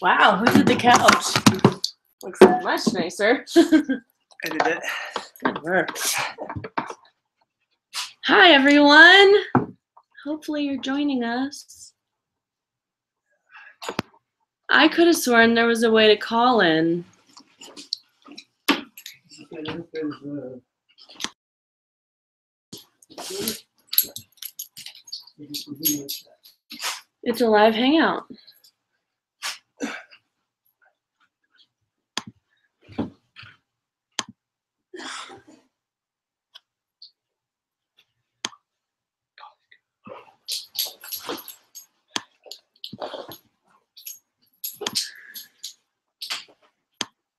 Wow, who did the couch? Looks much nicer. I did it. Good work. Hi, everyone. Hopefully you're joining us. I could have sworn there was a way to call in. It's a live hangout.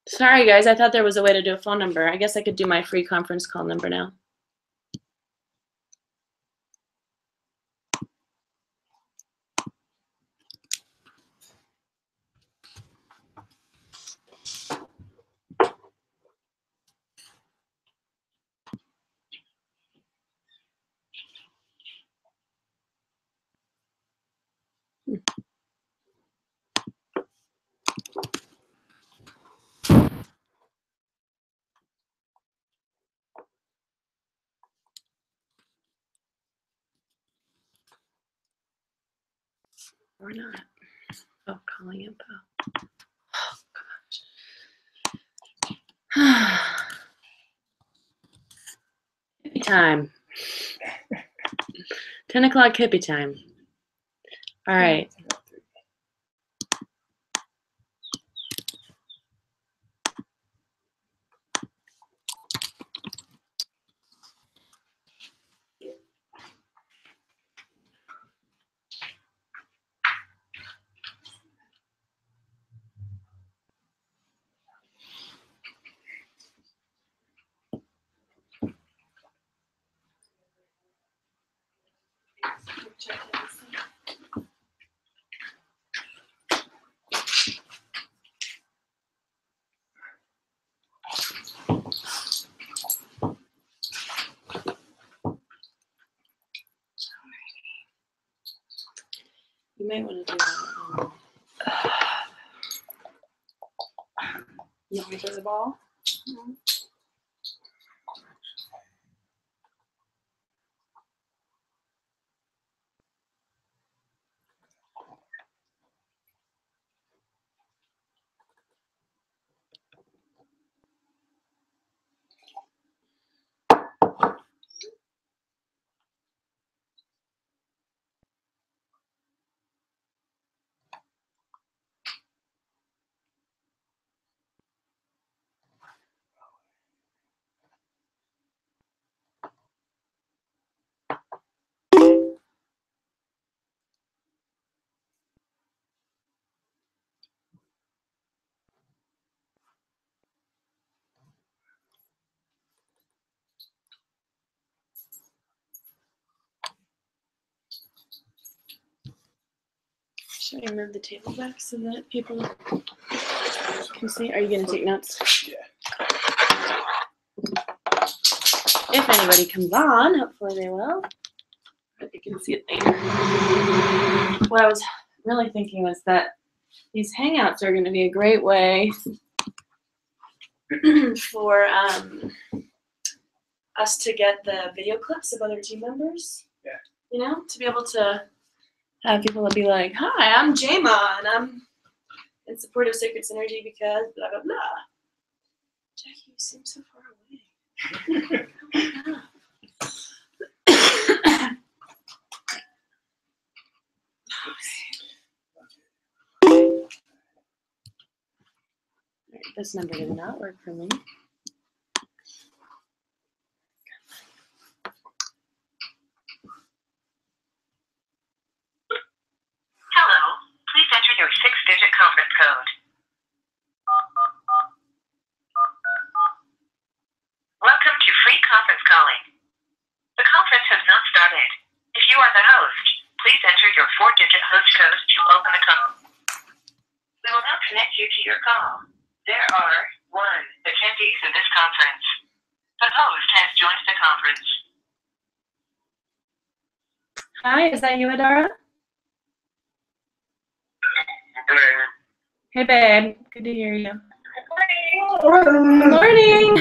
Sorry, guys. I thought there was a way to do a phone number. I guess I could do my free conference call number now. Or not. Oh, calling info. Oh, gosh. Hippie time. 10 o'clock hippie time. All right. You might want to do that. You want me to throw the ball? Mm-hmm. Should I move the table back so that people can see? Are you going to take notes? Yeah. If anybody comes on, hopefully they will. But you can see it later. What I was really thinking was that these hangouts are going to be a great way for us to get the video clips of other team members. Yeah. You know, to be able to have people be like, "Hi, I'm Jayma, and I'm in support of Sacred Synergy because blah blah blah." Jackie, you seem so far away. This number did not work for me. Hello, please enter your 6-digit conference code. Welcome to free conference calling. The conference has not started. If you are the host, please enter your 4-digit host code to open the call. We will now connect you to your call. There are 1 attendees in this conference. The host has joined the conference. Hi, is that you, Adara? Hey, babe. Good to hear you. Good morning.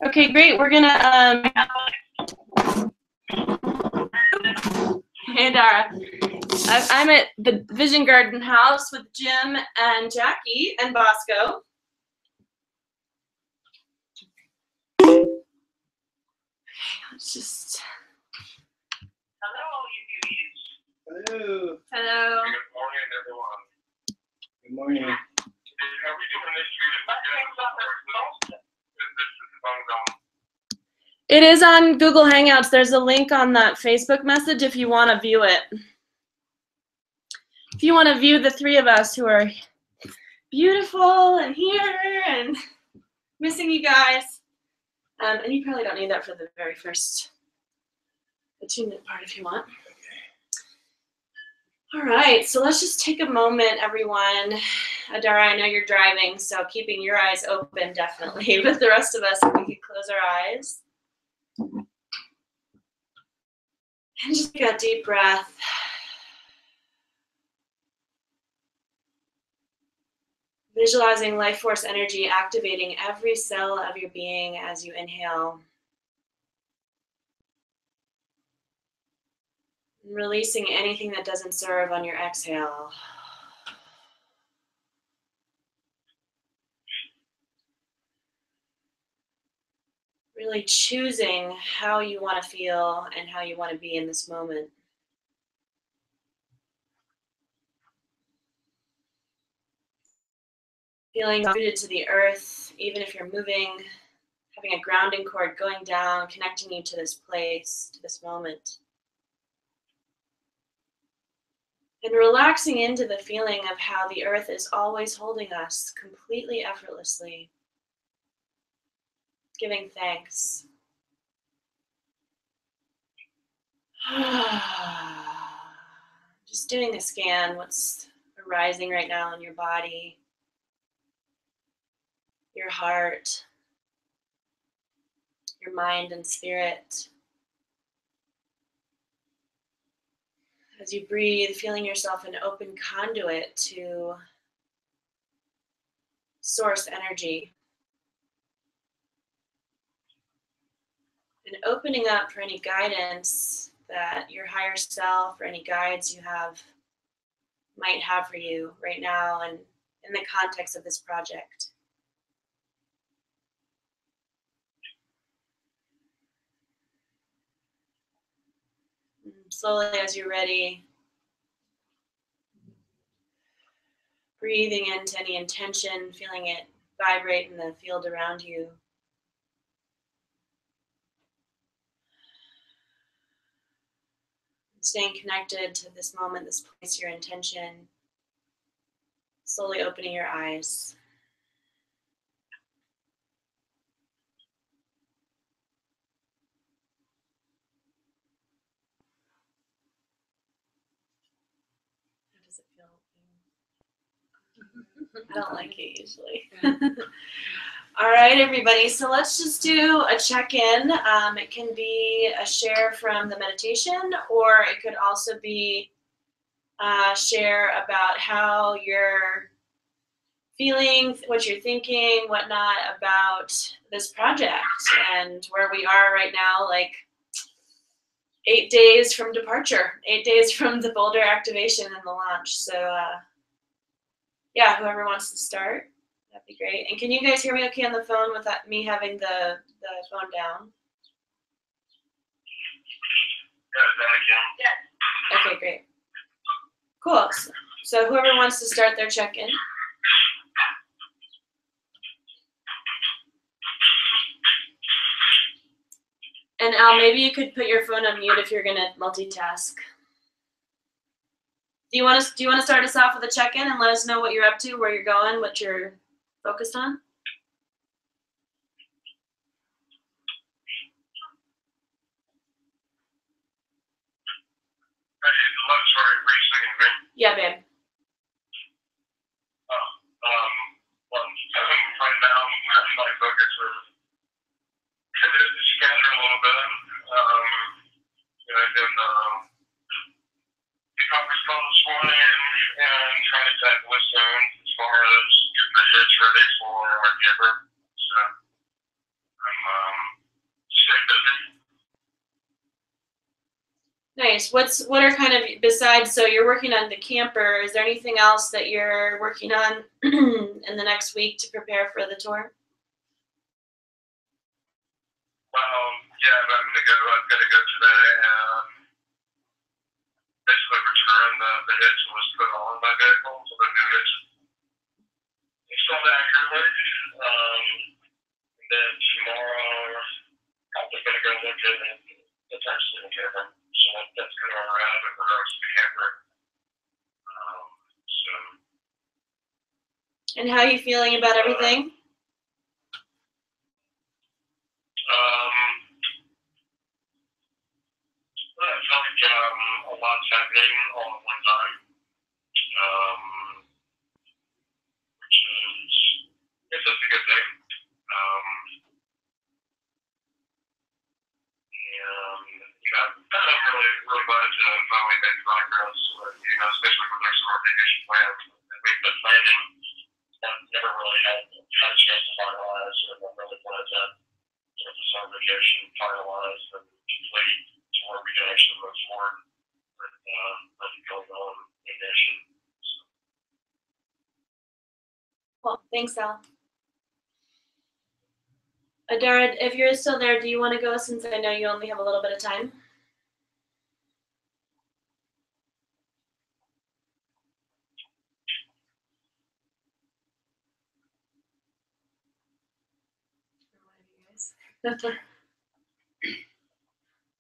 Okay, great. We're gonna Hey, Dara. I'm at the Vision Garden House with Jim and Jackie and Bosco. Let's just. Hello, you beauties. Hello. Hello. Good morning, everyone. Good morning. Are we doing this via It is on Google Hangouts. There's a link on that Facebook message if you want to view it. If you want to view the three of us who are beautiful and here and missing you guys. And you probably don't need that for the very first attunement part if you want. All right, so let's just take a moment, everyone. Adara, I know you're driving, so keeping your eyes open definitely, but the rest of us, if we could close our eyes. And just take a deep breath. Visualizing life force energy activating every cell of your being as you inhale. Releasing anything that doesn't serve on your exhale. Really choosing how you want to feel and how you want to be in this moment. Feeling rooted to the earth, even if you're moving, having a grounding cord going down, connecting you to this place, to this moment. And relaxing into the feeling of how the earth is always holding us completely effortlessly. Giving thanks. Just doing a scan, what's arising right now in your body, your heart, your mind and spirit. As you breathe, feeling yourself an open conduit to source energy. And opening up for any guidance that your higher self or any guides you have might have for you right now and in the context of this project. Slowly, as you're ready, breathing into any intention, feeling it vibrate in the field around you. Staying connected to this moment, this place, your intention. Slowly opening your eyes. How does it feel? I don't like it usually. All right, everybody. So let's just do a check-in. It can be a share from the meditation, or it could also be a share about how you're feeling, what you're thinking, whatnot about this project and where we are right now, like 8 days from departure, 8 days from the Boulder activation and the launch. So yeah, whoever wants to start, that'd be great. And can you guys hear me okay on the phone without me having the phone down? Yes. Okay, great. Cool. So whoever wants to start their check-in. And Al, maybe you could put your phone on mute if you're gonna multitask. Do you want to start us off with a check-in and let us know what you're up to, where you're going, what you're focused on? Yeah, babe. Well, right now, my focus is kind of scatter a little bit. I've been ready for our camper. So I'm staying busy. Nice. What are kind of, besides, so you're working on the camper, is there anything else that you're working on in the next week to prepare for the tour? Yeah, I'm gonna go today and basically return the hitch that was put on my vehicle, so the new hitch installed accurately. And then tomorrow I'm just gonna go look at the text in the camper. So that's kind of around in regards to the camper. So. And how are you feeling about everything? I feel like a lot's happening all at one time, which is, it's just a good thing. And I'm really glad to finally make progress, especially with our summer vacation plans. We've been planning and never really had a chance to finalize, and I'm really glad to get the summer vacation finalized and complete to where we can actually move forward with going on vacation. Well, thanks, Al. Adara, if you're still there, do you want to go since I know you only have a little bit of time?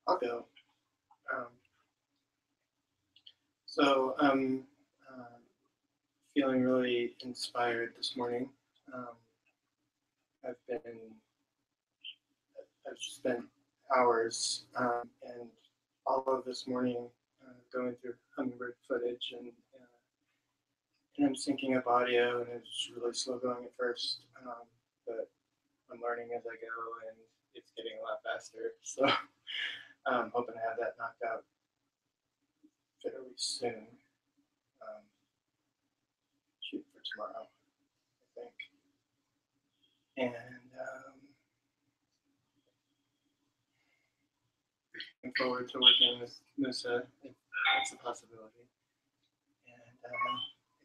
I'll go. So I'm feeling really inspired this morning. I've spent hours and all of this morning going through Hummingbird footage and I'm syncing up audio, and it's really slow going at first, but I'm learning as I go, and it's getting a lot faster. So I'm hoping to have that knocked out fairly soon. Shoot for tomorrow, I think. And looking forward to working with Musa, if that's a possibility. And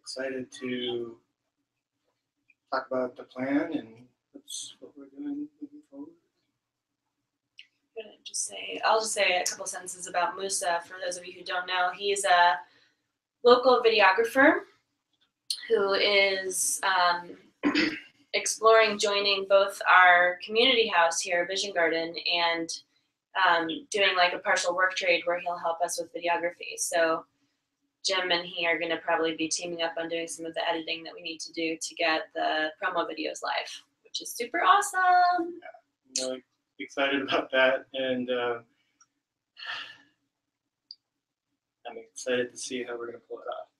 excited to talk about the plan and that's what we're doing moving forward. I'll just say a couple sentences about Musa for those of you who don't know. He's a local videographer who is exploring joining both our community house here, Vision Garden, and doing like a partial work trade where he'll help us with videography. So Jim and he are going to probably be teaming up on doing some of the editing that we need to do to get the promo videos live, which is super awesome. Yeah, I'm really excited about that, and I'm excited to see how we're going to pull it off.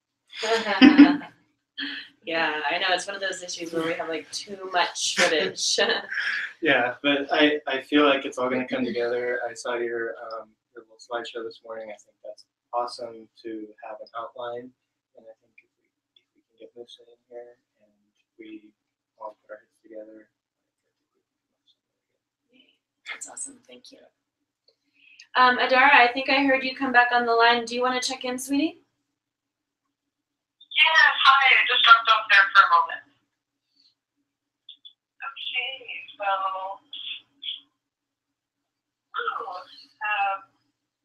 Yeah, I know. It's one of those issues where we have like too much footage. Yeah, but I feel like it's all going to come together. I saw your little slideshow this morning. I think that's awesome to have an outline, and I think if we can get Musa in here and we all put our heads together. That's awesome. Thank you. Adara, I think I heard you come back on the line. Do you want to check in, sweetie? Yes, hi. I just dropped off there for a moment. Okay, so,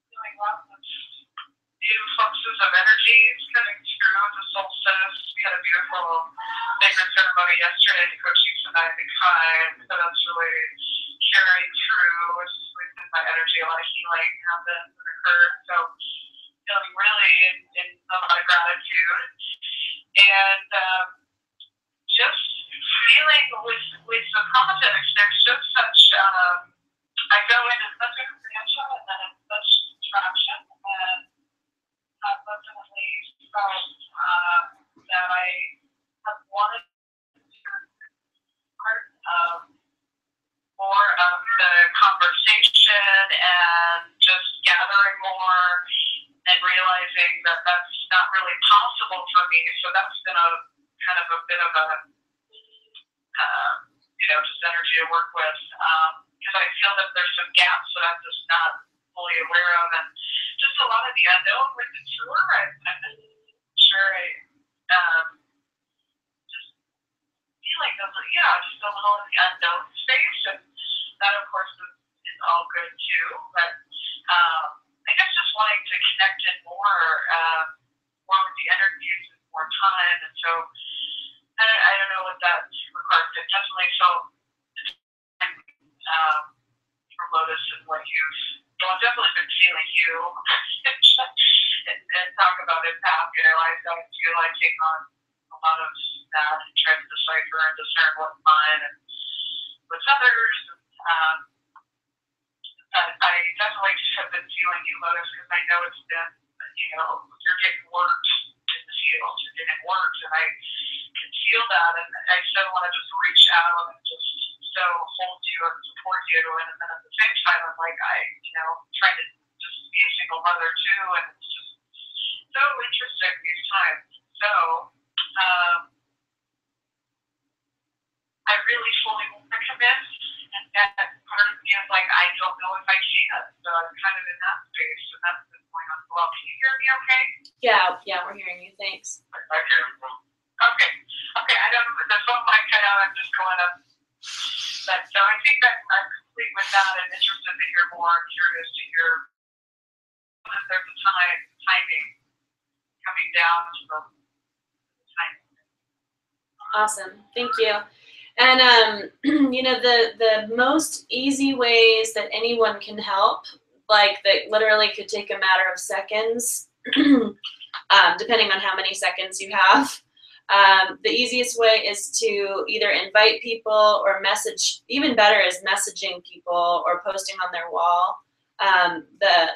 feeling lots of new fluxes of energies coming through the solstice. We had a beautiful sacred ceremony yesterday to Coach Houston and I think so that's really carrying through within my energy. A lot of healing happened and occurred. So feeling really in a lot of gratitude. And just feeling with the projects, there's just such, I go into such expansion and then it's such traction. And I've definitely felt that I have wanted to be part of more of the conversation and just gathering more and realizing that that's not really possible for me. So that's been a kind of a bit of a to work with, because I feel that there's some gaps that I'm just not fully aware of, and just a lot of the unknown with the tour. I'm not sure I just feel like just a little in the unknown space, and that of course is all good too. But I guess just wanting to connect in more with the interviews and more time, and so I don't know what that requires. It definitely felt for Lotus and what I've definitely been feeling you and talk about impact. I feel I take on a lot of that and try to decipher and discern what's mine and what's others. But I definitely have been feeling you, Lotus, because I know it's been, you're getting worked in the field. You're getting worked, and I can feel that. And I still want to just reach out and just so hold you and support you. And then at the same time, I'm like, trying to just be a single mother too. And it's just so interesting these times. So, I really fully want to commit. And that part of me is like, I don't know if I can. So I'm kind of in that space, and that's been going on as well. Can you hear me okay? Yeah, we're hearing you. Thanks. Okay. I don't know. The phone might cut out. I'm just going up. But so I think that I'm complete with that and interested to hear more. I'm curious to hear if there's a timing coming down to the time. Awesome. Thank you. And, the most easy ways that anyone can help, like that literally could take a matter of seconds, depending on how many seconds you have. The easiest way is to either invite people or message. Even better is messaging people or posting on their wall. The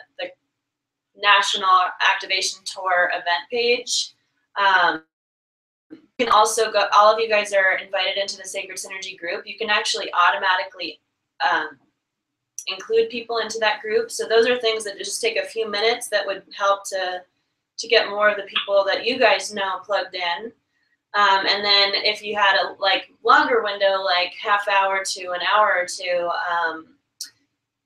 National Activation Tour event page. You can also go, all of you guys are invited into the Sacred Synergy group. You can actually automatically include people into that group. So those are things that just take a few minutes that would help to get more of the people that you guys know plugged in. And then if you had a longer window, like half hour to an hour or two,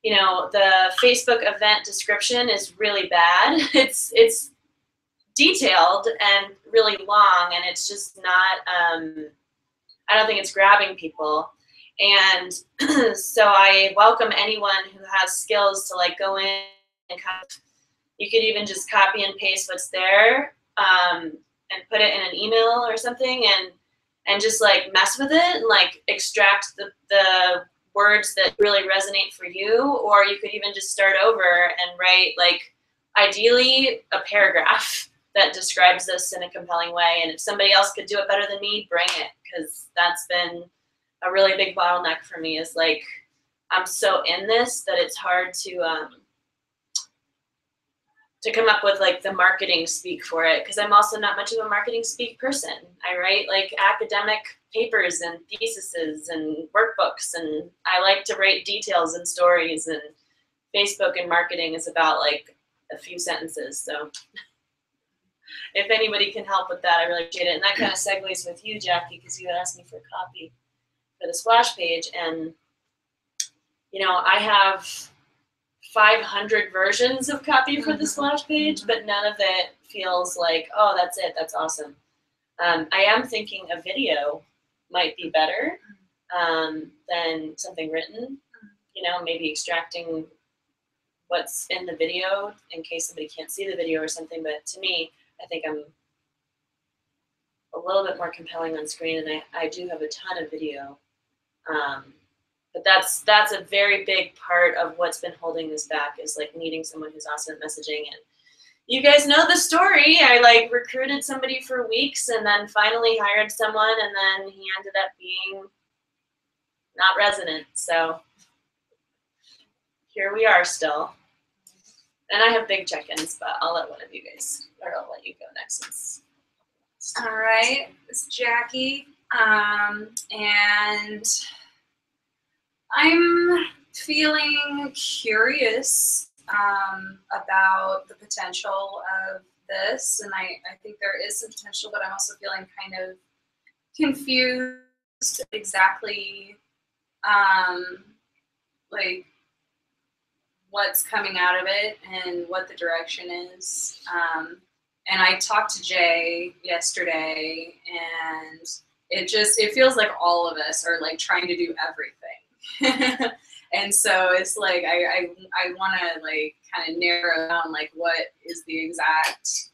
the Facebook event description is really bad. It's detailed and really long, and it's just not, I don't think it's grabbing people. And so I welcome anyone who has skills to go in and you could even just copy and paste what's there, and put it in an email or something, and just mess with it and extract the words that really resonate for you. Or you could even just start over and write ideally a paragraph that describes this in a compelling way. And if somebody else could do it better than me, bring it, because that's been a really big bottleneck for me, is I'm so in this that it's hard to come up with the marketing speak for it, because I'm also not much of a marketing speak person. I write academic papers and theses and workbooks, and I like to write details and stories, and Facebook and marketing is about a few sentences. So if anybody can help with that, I really appreciate it. And that kind of segues with you, Jackie, because you had asked me for a copy for the splash page. And, I have 500 versions of copy for the splash page, but none of it feels oh, that's it, that's awesome. I am thinking a video might be better than something written, maybe extracting what's in the video in case somebody can't see the video or something. But to me, I think I'm a little bit more compelling on screen, and I do have a ton of video. But that's a very big part of what's been holding this back, is needing someone who's awesome at messaging. And you guys know the story. I recruited somebody for weeks and then finally hired someone, and then he ended up being not resident. So here we are still. And I have big check-ins, but I'll let one of you guys, or I'll let you go next. All right, it's Jackie, and I'm feeling curious about the potential of this, and I think there is some potential, but I'm also feeling kind of confused exactly like what's coming out of it and what the direction is. And I talked to Jay yesterday, and it feels like all of us are like trying to do everything. And so it's like I want to like kind of narrow down like what is the exact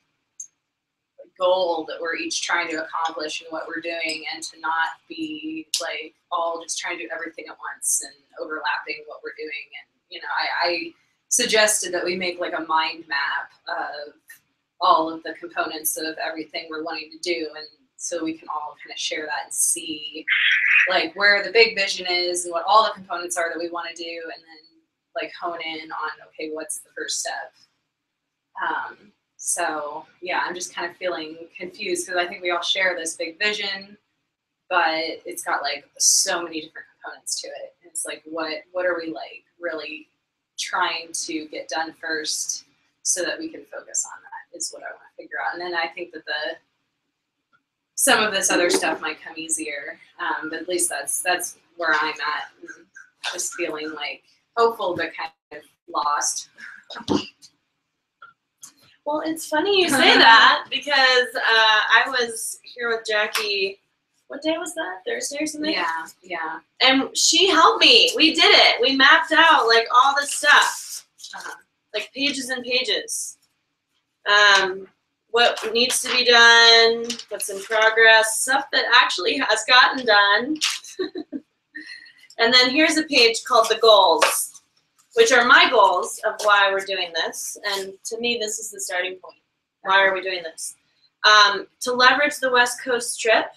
goal that we're each trying to accomplish and what we're doing, and to not be like all just trying to do everything at once and overlapping what we're doing. And you know, I suggested that we make like a mind map of all of the components of everything we're wanting to do, and so we can all kind of share that and see like where the big vision is and what all the components are that we want to do, and then like hone in on, okay, what's the first step. So yeah, I'm just kind of feeling confused because I think we all share this big vision, but it's got like so many different components to it. And it's like, what are we like really trying to get done first so that we can focus on that is what I want to figure out. And then I think that some of this other stuff might come easier, but at least that's where I'm at. And just feeling like hopeful but kind of lost. Well, it's funny you say that because I was here with Jackie. What day was that? Thursday or something? Yeah. And she helped me. We did it. We mapped out like all this stuff, like pages and pages. What needs to be done, what's in progress, stuff that actually has gotten done. And then here's a page called the goals, which are my goals of why we're doing this. And to me, this is the starting point. Why are we doing this? To leverage the West Coast trip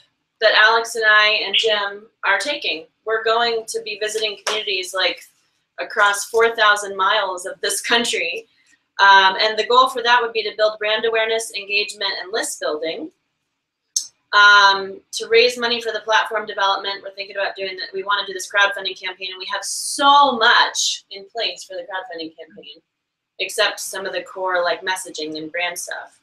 that Alex and I and Jim are taking. We're going to be visiting communities like across 4,000 miles of this country. And the goal for that would be to build brand awareness, engagement, and list building. To raise money for the platform development, we're thinking about doing that. We want to do this crowdfunding campaign, and we have so much in place for the crowdfunding campaign, except some of the core like messaging and brand stuff.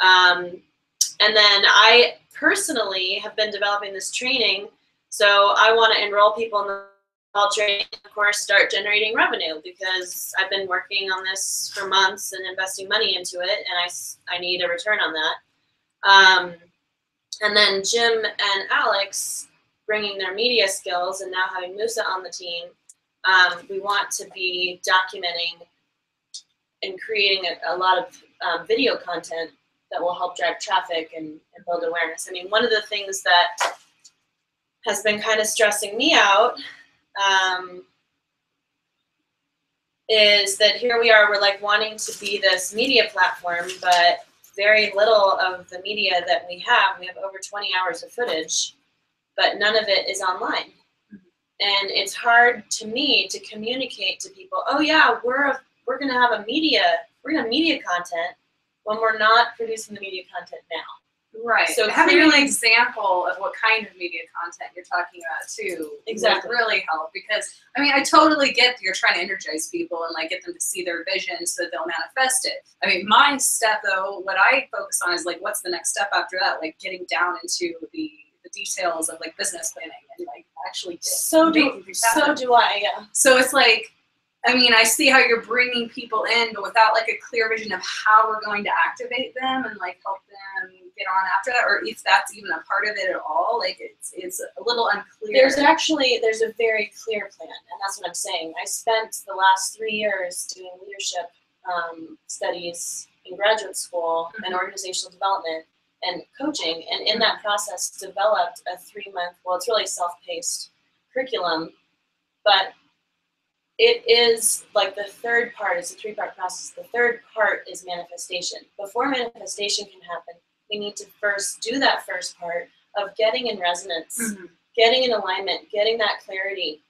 And then I personally have been developing this training, so I want to enroll people in the training, of course, start generating revenue, because I've been working on this for months and investing money into it, and I need a return on that. And then Jim and Alex bringing their media skills, and now having Musa on the team, we want to be documenting and creating a lot of video content that will help drive traffic and build awareness. I mean, one of the things that has been kind of stressing me out is that here we are, we're like wanting to be this media platform, but very little of the media that we have over 20 hours of footage, but none of it is online. And it's hard to me to communicate to people, oh yeah, we're gonna have media content when we're not producing the media content now. Right. So having an example of what kind of media content you're talking about too would really help, because I mean, I totally get that you're trying to energize people and like get them to see their vision so that they'll manifest it. I mean, my step though, what I focus on is like, what's the next step after that? Like getting down into the details of like business planning and like actually so do I, yeah. So it's like, I mean, I see how you're bringing people in, but without like a clear vision of how we're going to activate them and like help them get on after that, or if that's even a part of it at all. Like it's a little unclear. There's a very clear plan, and that's what I'm saying. I spent the last 3 years doing leadership studies in graduate school and organizational development and coaching, and in that process developed a 3-month, well, it's really self-paced curriculum, but it is like the third part is a 3-part process. The third part is manifestation. Before manifestation can happen, we need to first do that first part of getting in resonance, getting in alignment, getting that clarity,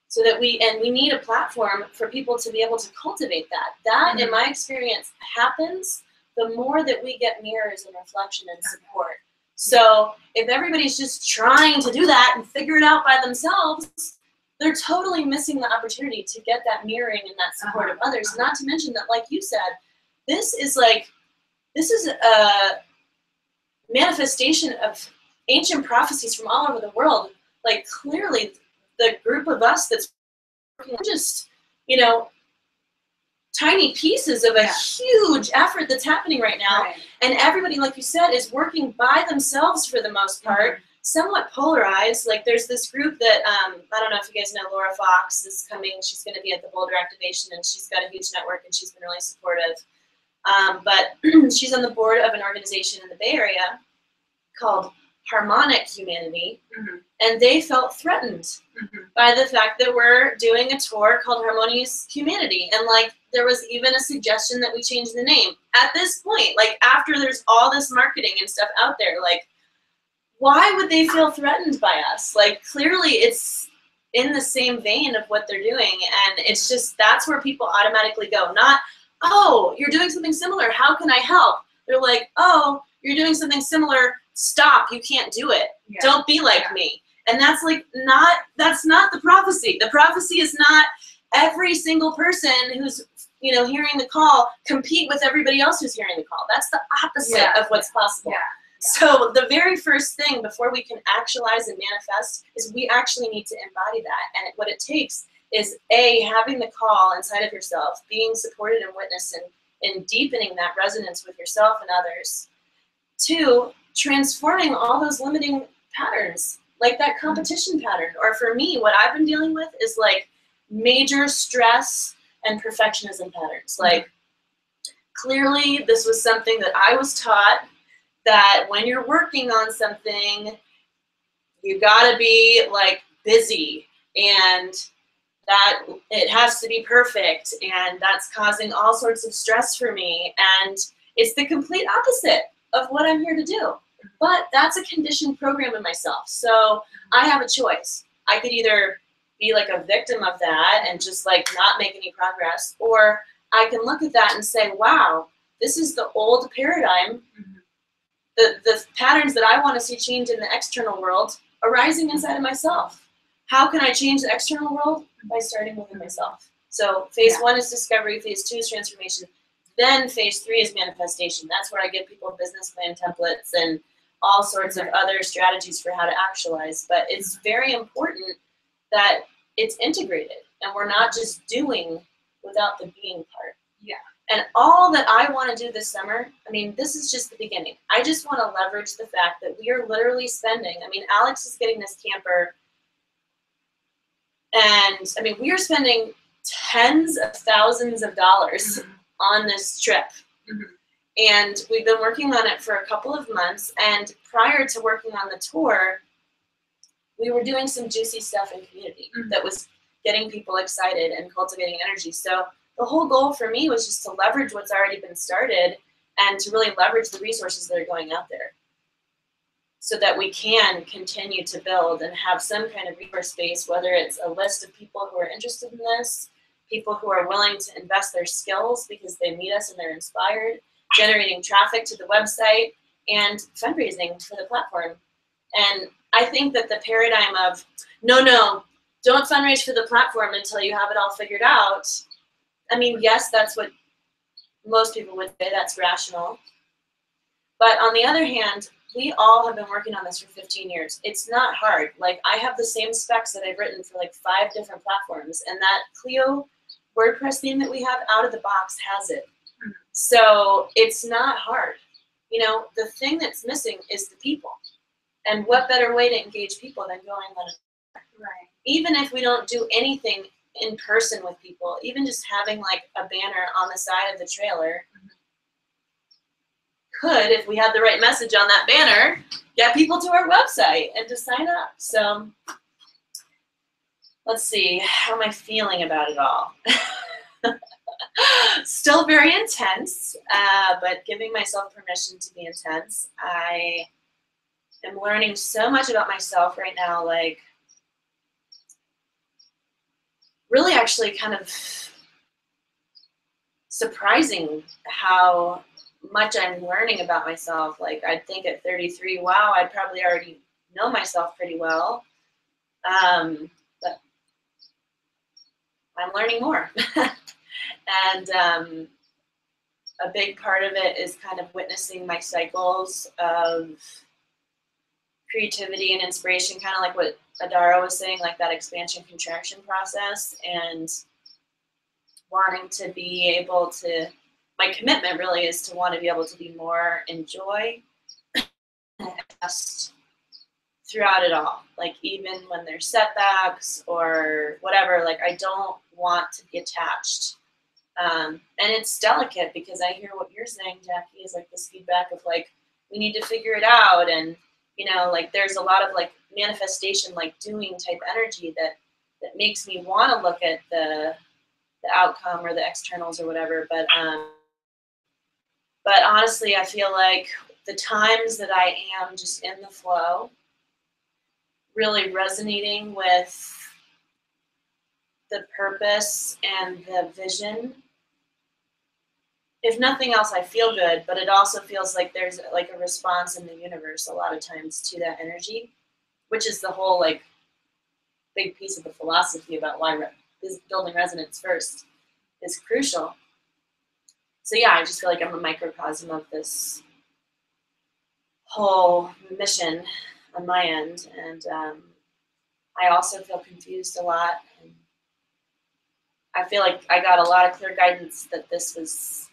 so that we need a platform for people to be able to cultivate that. That, in my experience, happens the more that we get mirrors and reflection and support. So if everybody's just trying to do that and figure it out by themselves, they're totally missing the opportunity to get that mirroring and that support of others. Not to mention that, like you said, this is a manifestation of ancient prophecies from all over the world. Like clearly the group of us that's working on just, you know, tiny pieces of a huge effort that's happening right now. Right. And everybody, like you said, is working by themselves for the most part, somewhat polarized. Like there's this group that, I don't know if you guys know, Laura Fox is coming. She's going to be at the Boulder Activation, and she's got a huge network, and she's been really supportive. But she's on the board of an organization in the Bay Area called Harmonic Humanity, and they felt threatened by the fact that we're doing a tour called Harmonious Humanity. And like there was even a suggestion that we change the name. At this point, like after there's all this marketing and stuff out there, like why would they feel threatened by us? Like clearly it's in the same vein of what they're doing, and it's just that's where people automatically go, not, oh, you're doing something similar, how can I help? They're like, oh, you're doing something similar, stop, you can't do it. Yeah. Don't be like me. And that's like that's not the prophecy. The prophecy is not every single person who's, you know, hearing the call compete with everybody else who's hearing the call. That's the opposite of what's possible. Yeah. So the very first thing before we can actualize and manifest is we actually need to embody that. And what it takes is A, having the call inside of yourself, being supported and witnessed, and deepening that resonance with yourself and others. 2, transforming all those limiting patterns, like that competition pattern. Or for me, what I've been dealing with is like major stress and perfectionism patterns. Like clearly this was something that I was taught, that when you're working on something, you gotta be like busy, and that it has to be perfect, and that's causing all sorts of stress for me. And it's the complete opposite of what I'm here to do. But that's a conditioned program in myself. So I have a choice. I could either be like a victim of that and just like not make any progress, or I can look at that and say, wow, this is the old paradigm. The patterns that I want to see change in the external world arising inside of myself. How can I change the external world? By starting within myself. So phase 1 is discovery, phase 2 is transformation, then phase 3 is manifestation. That's where I give people business plan templates and all sorts of other strategies for how to actualize. But it's very important that it's integrated and we're not just doing without the being part. Yeah. And all that I want to do this summer, I mean, this is just the beginning. I just want to leverage the fact that we are literally spending, I mean, Alex is getting this camper, and I mean, we are spending tens of thousands of dollars on this trip. And we've been working on it for a couple of months, and prior to working on the tour, we were doing some juicy stuff in community that was getting people excited and cultivating energy. So the whole goal for me was just to leverage what's already been started and to really leverage the resources that are going out there so that we can continue to build and have some kind of resource base, whether it's a list of people who are interested in this, people who are willing to invest their skills because they meet us and they're inspired, generating traffic to the website, and fundraising for the platform. And I think that the paradigm of, no, don't fundraise for the platform until you have it all figured out. I mean, yes, that's what most people would say, that's rational. But on the other hand, we all have been working on this for 15 years. It's not hard. Like, I have the same specs that I've written for like 5 different platforms, and that Clio WordPress theme that we have out of the box has it. So it's not hard. You know, the thing that's missing is the people. And what better way to engage people than going on a tour? Right. Even if we don't do anything in person with people, even just having like a banner on the side of the trailer could, if we had the right message on that banner, get people to our website and to sign up. So let's see, how am I feeling about it all? Still very intense, but giving myself permission to be intense. I am learning so much about myself right now, like really actually kind of surprising how much I'm learning about myself. Like, I'd think at 33, wow, I'd probably already know myself pretty well. But I'm learning more. And a big part of it is kind of witnessing my cycles of creativity and inspiration, kind of like what Adara was saying, like that expansion contraction process, and wanting to be able to, my commitment really is to want to be able to be more in joy just throughout it all. Like even when there's setbacks or whatever, like I don't want to be attached. And it's delicate because I hear what you're saying, Jackie, is like this feedback of like, we need to figure it out. And, you know, like there's a lot of like manifestation, like doing type energy that makes me want to look at the outcome or the externals or whatever. But honestly, I feel like the times that I am just in the flow, really resonating with the purpose and the vision. If nothing else, I feel good, but it also feels like there's like a response in the universe a lot of times to that energy, which is the whole like big piece of the philosophy about why building resonance first is crucial. So yeah, I just feel like I'm a microcosm of this whole mission on my end, and I also feel confused a lot. And I feel like I got a lot of clear guidance that this was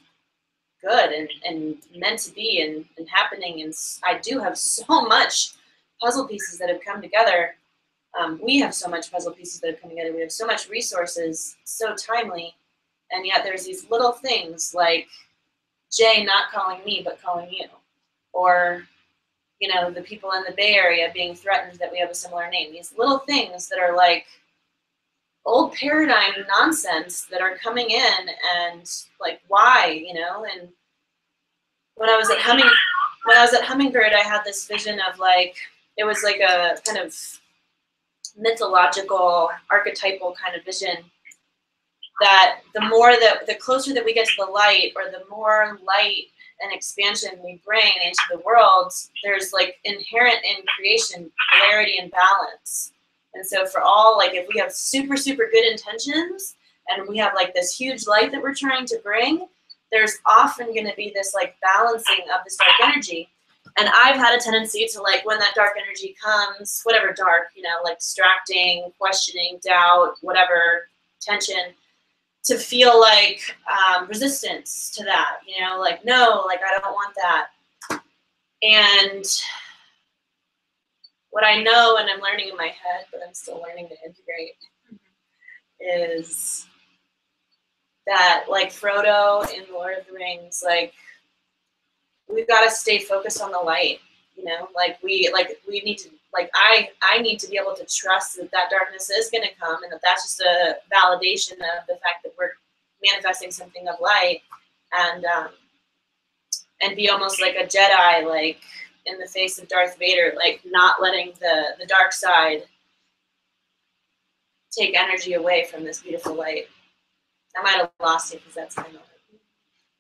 good and meant to be and happening, and I do have so much puzzle pieces that have come together. We have so much puzzle pieces that have come together. We have so much resources, so timely, and yet there's these little things like Jay not calling me but calling you, or you know, the people in the Bay Area being threatened that we have a similar name. These little things that are like old paradigm nonsense that are coming in, and like why, you know. And when I was at Hummingbird, I had this vision of like, it was like a kind of mythological, archetypal kind of vision that the closer that we get to the light, or the more light and expansion we bring into the world, there's like inherent in creation polarity and balance. And so for all, like if we have super, super good intentions and we have like this huge light that we're trying to bring, there's often going to be this like balancing of this dark energy. And I've had a tendency to like, when that dark energy comes, whatever dark, you know, like distracting, questioning, doubt, whatever, tension, to feel like resistance to that, you know, like, no, like I don't want that. And what I know, and I'm learning in my head, but I'm still learning to integrate, is that like Frodo in Lord of the Rings, like we've got to stay focused on the light, you know, like we need to, like I need to be able to trust that darkness is going to come, and that that's just a validation of the fact that we're manifesting something of light, and be almost like a Jedi, like in the face of Darth Vader, like not letting the dark side take energy away from this beautiful light. I might have lost it because that's my moment.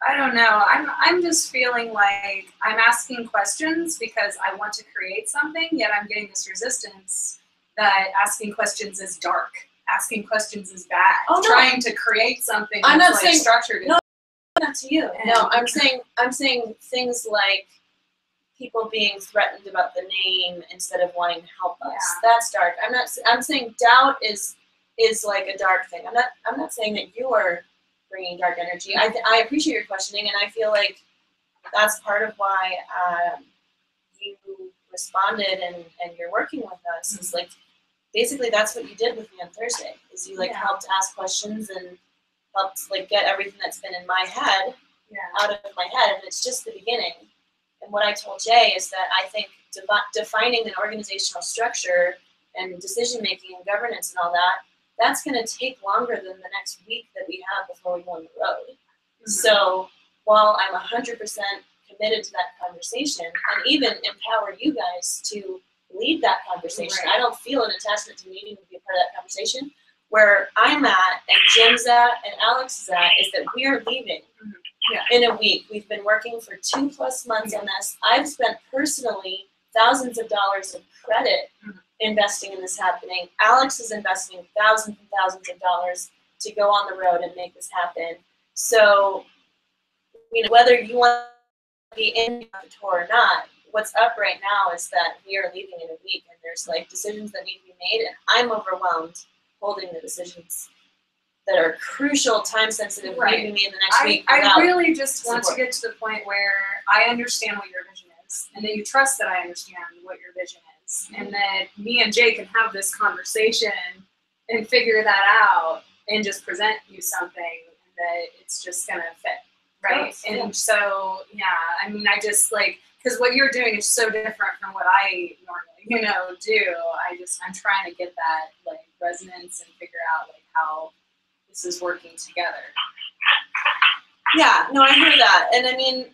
I don't know. I'm just feeling like I'm asking questions because I want to create something, yet I'm getting this resistance that asking questions is dark. Asking questions is bad. Oh, no. Trying to create something I'm that's not like saying structured. no, not to you. No, I'm saying things like people being threatened about the name instead of wanting to help us. Yeah. That's dark. I'm saying doubt is like a dark thing. I'm not saying that you are bringing dark energy. I appreciate your questioning, and I feel like that's part of why you responded and you're working with us. Mm-hmm. Is like basically that's what you did with me on Thursday. Is you like helped ask questions and helped like get everything that's been in my head out of my head, and it's just the beginning. And what I told Jay is that I think defining an organizational structure and decision making and governance and all that, that's going to take longer than the next week that we have before we go on the road. Mm-hmm. So while I'm 100% committed to that conversation, and even empower you guys to lead that conversation, right. I don't feel an attachment to needing to be a part of that conversation. Where I'm at, and Jim's at, and Alex is at, is that we are leaving in a week. We've been working for 2+ months on this. I've spent personally thousands of dollars of credit investing in this happening. Alex is investing thousands and thousands of dollars to go on the road and make this happen. So, you know, whether you want to be in the tour or not, what's up right now is that we are leaving in a week, and there's like decisions that need to be made, and I'm overwhelmed holding the decisions that are crucial, time sensitive, Right. need to be made the next week. I without really just want to support. get to the point where I understand what your vision is, and that you trust that I understand what your vision is, and that me and Jay can have this conversation and figure that out and just present you something that it's just gonna fit, right? Yes, and yeah. so, yeah, I mean, I just like, because what you're doing is so different from what I normally, do. I'm trying to get that like resonance and figure out like how this is working together. Yeah, no, I hear that, and I mean,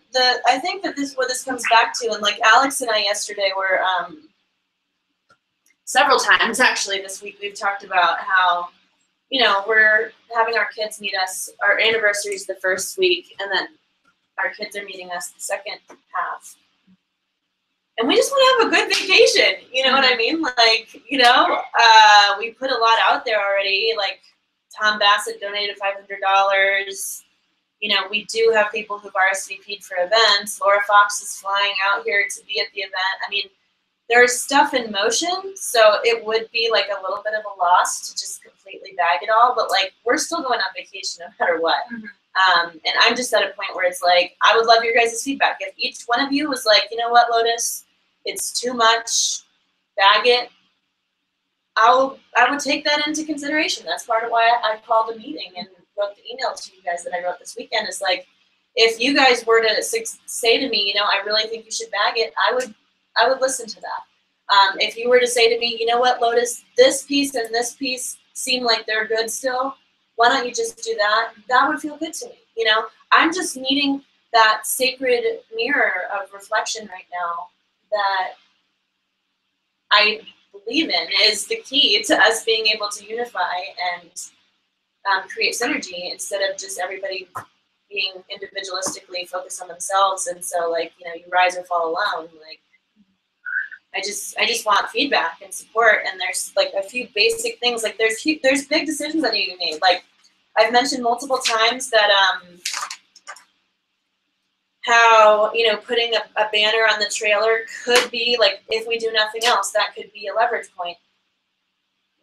I think that what this comes back to, and like Alex and I yesterday were several times actually this week we've talked about how, we're having our kids meet us. Our anniversary is the first week, and then our kids are meeting us the second half. And we just want to have a good vacation. You know what I mean? Like, we put a lot out there already. Like, Tom Bassett donated $500. We do have people who've RSVP'd for events. Laura Fox is flying out here to be at the event. I mean, there's stuff in motion, so it would be like a little bit of a loss to just completely bag it all. But like, we're still going on vacation no matter what. And I'm just at a point where it's like, I would love your guys' feedback. If each one of you was like, you know what, Lotus, it's too much, bag it, I would take that into consideration. That's part of why I called a meeting and wrote the email to you guys that I wrote this weekend. Is like, if you guys were to say to me, I really think you should bag it, I would listen to that. If you were to say to me, you know what, Lotus, this piece and this piece seem like they're good still, why don't you just do that? That would feel good to me. I'm just needing that sacred mirror of reflection right now that I believe in is the key to us being able to unify and create synergy instead of just everybody being individualistically focused on themselves. And so, like, you rise or fall alone. Like, I just want feedback and support. And there's like a few basic things. Like, there's big decisions that need to be made. Like, I've mentioned multiple times that how putting a banner on the trailer could be like, if we do nothing else, that could be a leverage point.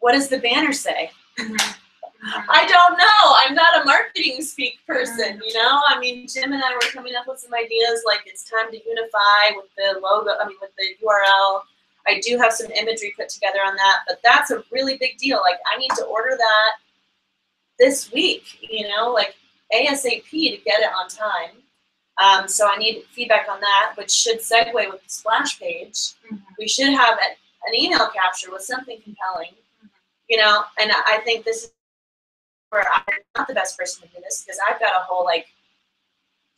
What does the banner say? I don't know. I'm not a marketing speak person, I mean, Jim and I were coming up with some ideas, like it's time to unify with the logo, with the URL. I do have some imagery put together on that, but that's a really big deal. Like, I need to order that this week, like ASAP to get it on time. So I need feedback on that, which should segue with the splash page. We should have an email capture with something compelling, and I think this is where I'm not the best person to do this, because I've got a whole, like,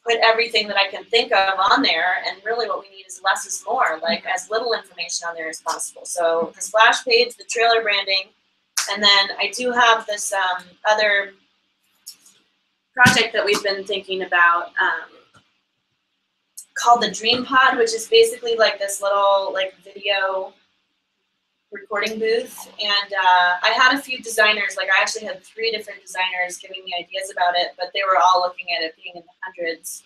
put everything that I can think of on there, and really what we need is less is more, like as little information on there as possible. So the splash page, the trailer branding, and then I do have this other project that we've been thinking about called the Dream Pod, which is basically like this little like video recording booth. And I had a few designers, like I actually had 3 different designers giving me ideas about it, but they were all looking at it being in the hundreds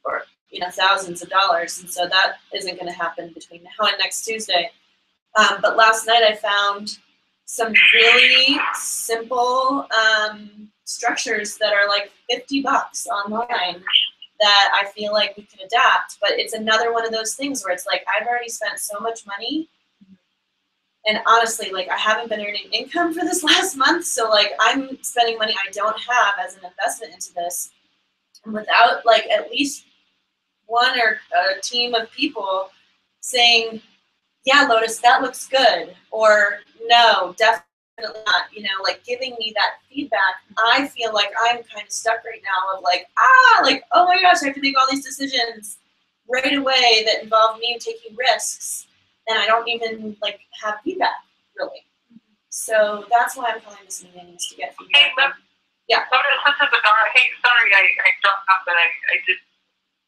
or thousands of dollars. And so that isn't going to happen between now and next Tuesday. But last night I found some really simple structures that are like $50 online that I feel like we could adapt. But it's another one of those things where it's like, I've already spent so much money, and honestly, like, I haven't been earning income for this last month, so like I'm spending money I don't have as an investment into this, and without like at least one or a team of people saying, yeah, Lotus, that looks good, or no, definitely not, like giving me that feedback, I feel like I'm kind of stuck right now of like, oh my gosh, I have to make all these decisions right away that involve me taking risks, and I don't even like have feedback, really. So that's why I'm calling this meeting, is to get feedback. Hey, Yeah. Lotus, this is Adara. Hey, sorry I dropped off, but I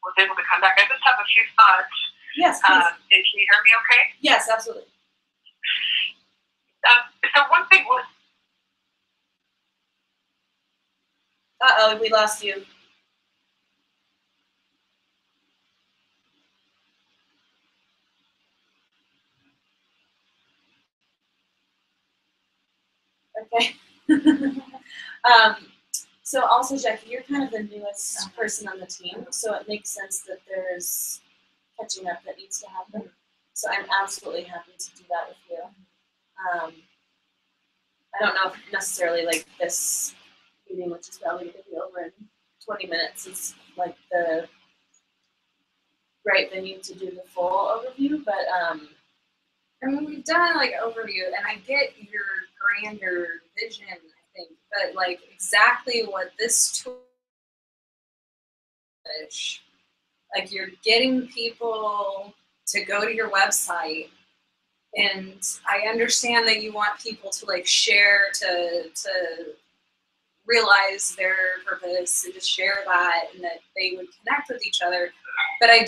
was able to come back. I just have a few thoughts. Yes, please. Can you hear me okay? Yes, absolutely. So one thing was, Uh-oh, we lost you. Okay. So also, Jackie, you're kind of the newest person on the team, so it makes sense that there's catching up that needs to happen. So I'm absolutely happy to do that with you. I don't know if necessarily like this meeting, which is probably going to be over in 20 minutes, is like the right venue to do the full overview, but I mean, we've done like overview, and I get your grander vision, I think, but like exactly what this tool is, like you're getting people to go to your website, and I understand that you want people to like share to realize their purpose and to share that, and that they would connect with each other. But I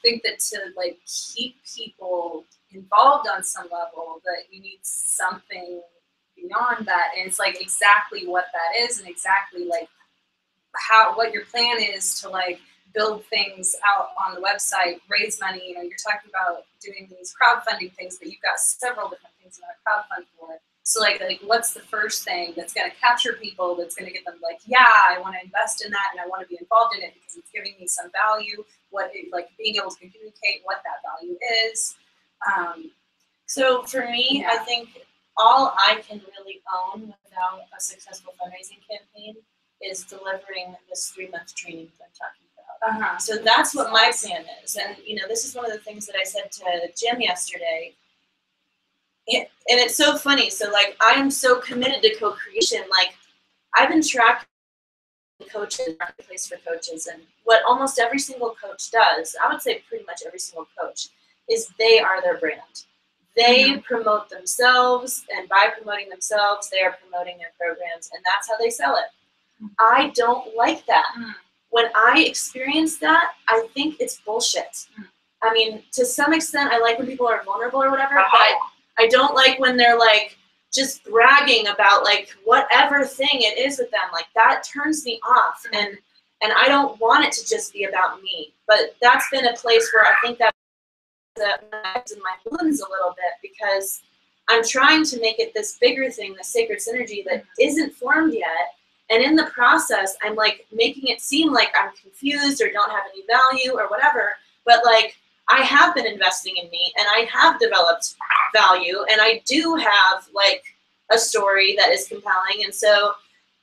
think that to like keep people involved on some level, that you need something beyond that, and it's like exactly what that is, and exactly like what your plan is to like build things out on the website, raise money. You know, you're talking about doing these crowdfunding things, but you've got several different things you want to crowdfund for. So like what's the first thing that's going to capture people, that's going to get them like, yeah, I want to invest in that, and I want to be involved in it because it's giving me some value. Like being able to communicate what that value is. So for me, Yeah. I think all I can really own without a successful fundraising campaign is delivering this 3-month training that I'm talking about. So that's what my plan is. And, you know, this is one of the things that I said to Jim yesterday. And it's so funny. So, like, I am so committed to co-creation. Like, I've been tracking coaches, marketplace for coaches, and what almost every single coach does, I would say pretty much every single coach, is they are their brand. They promote themselves, and by promoting themselves, they are promoting their programs, and that's how they sell it. I don't like that. When I experience that, I think it's bullshit. I mean, to some extent, I like when people are vulnerable or whatever, but I don't like when they're like just bragging about like whatever thing it is with them. Like that turns me off, and I don't want it to just be about me. But that's been a place where I think that in my balloons a little bit, because I'm trying to make it this bigger thing, the sacred synergy that isn't formed yet. And in the process, I'm like making it seem like I'm confused or don't have any value or whatever. But like I have been investing in me, and I have developed value, and I do have like a story that is compelling. And so,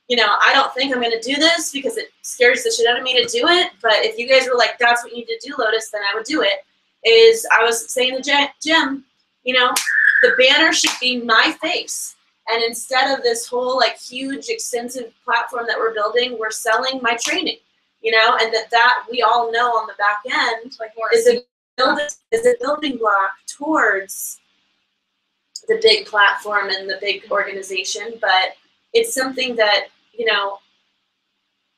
you know, I don't think I'm going to do this because it scares the shit out of me to do it. But if you guys were like, that's what you need to do, Lotus, then I would do it. I was saying to Jim, you know, the banner should be my face. And instead of this whole like huge, extensive platform that we're building, we're selling my training, you know, and that we all know on the back end like more is a building block towards the big platform and the big organization. But it's something that, you know,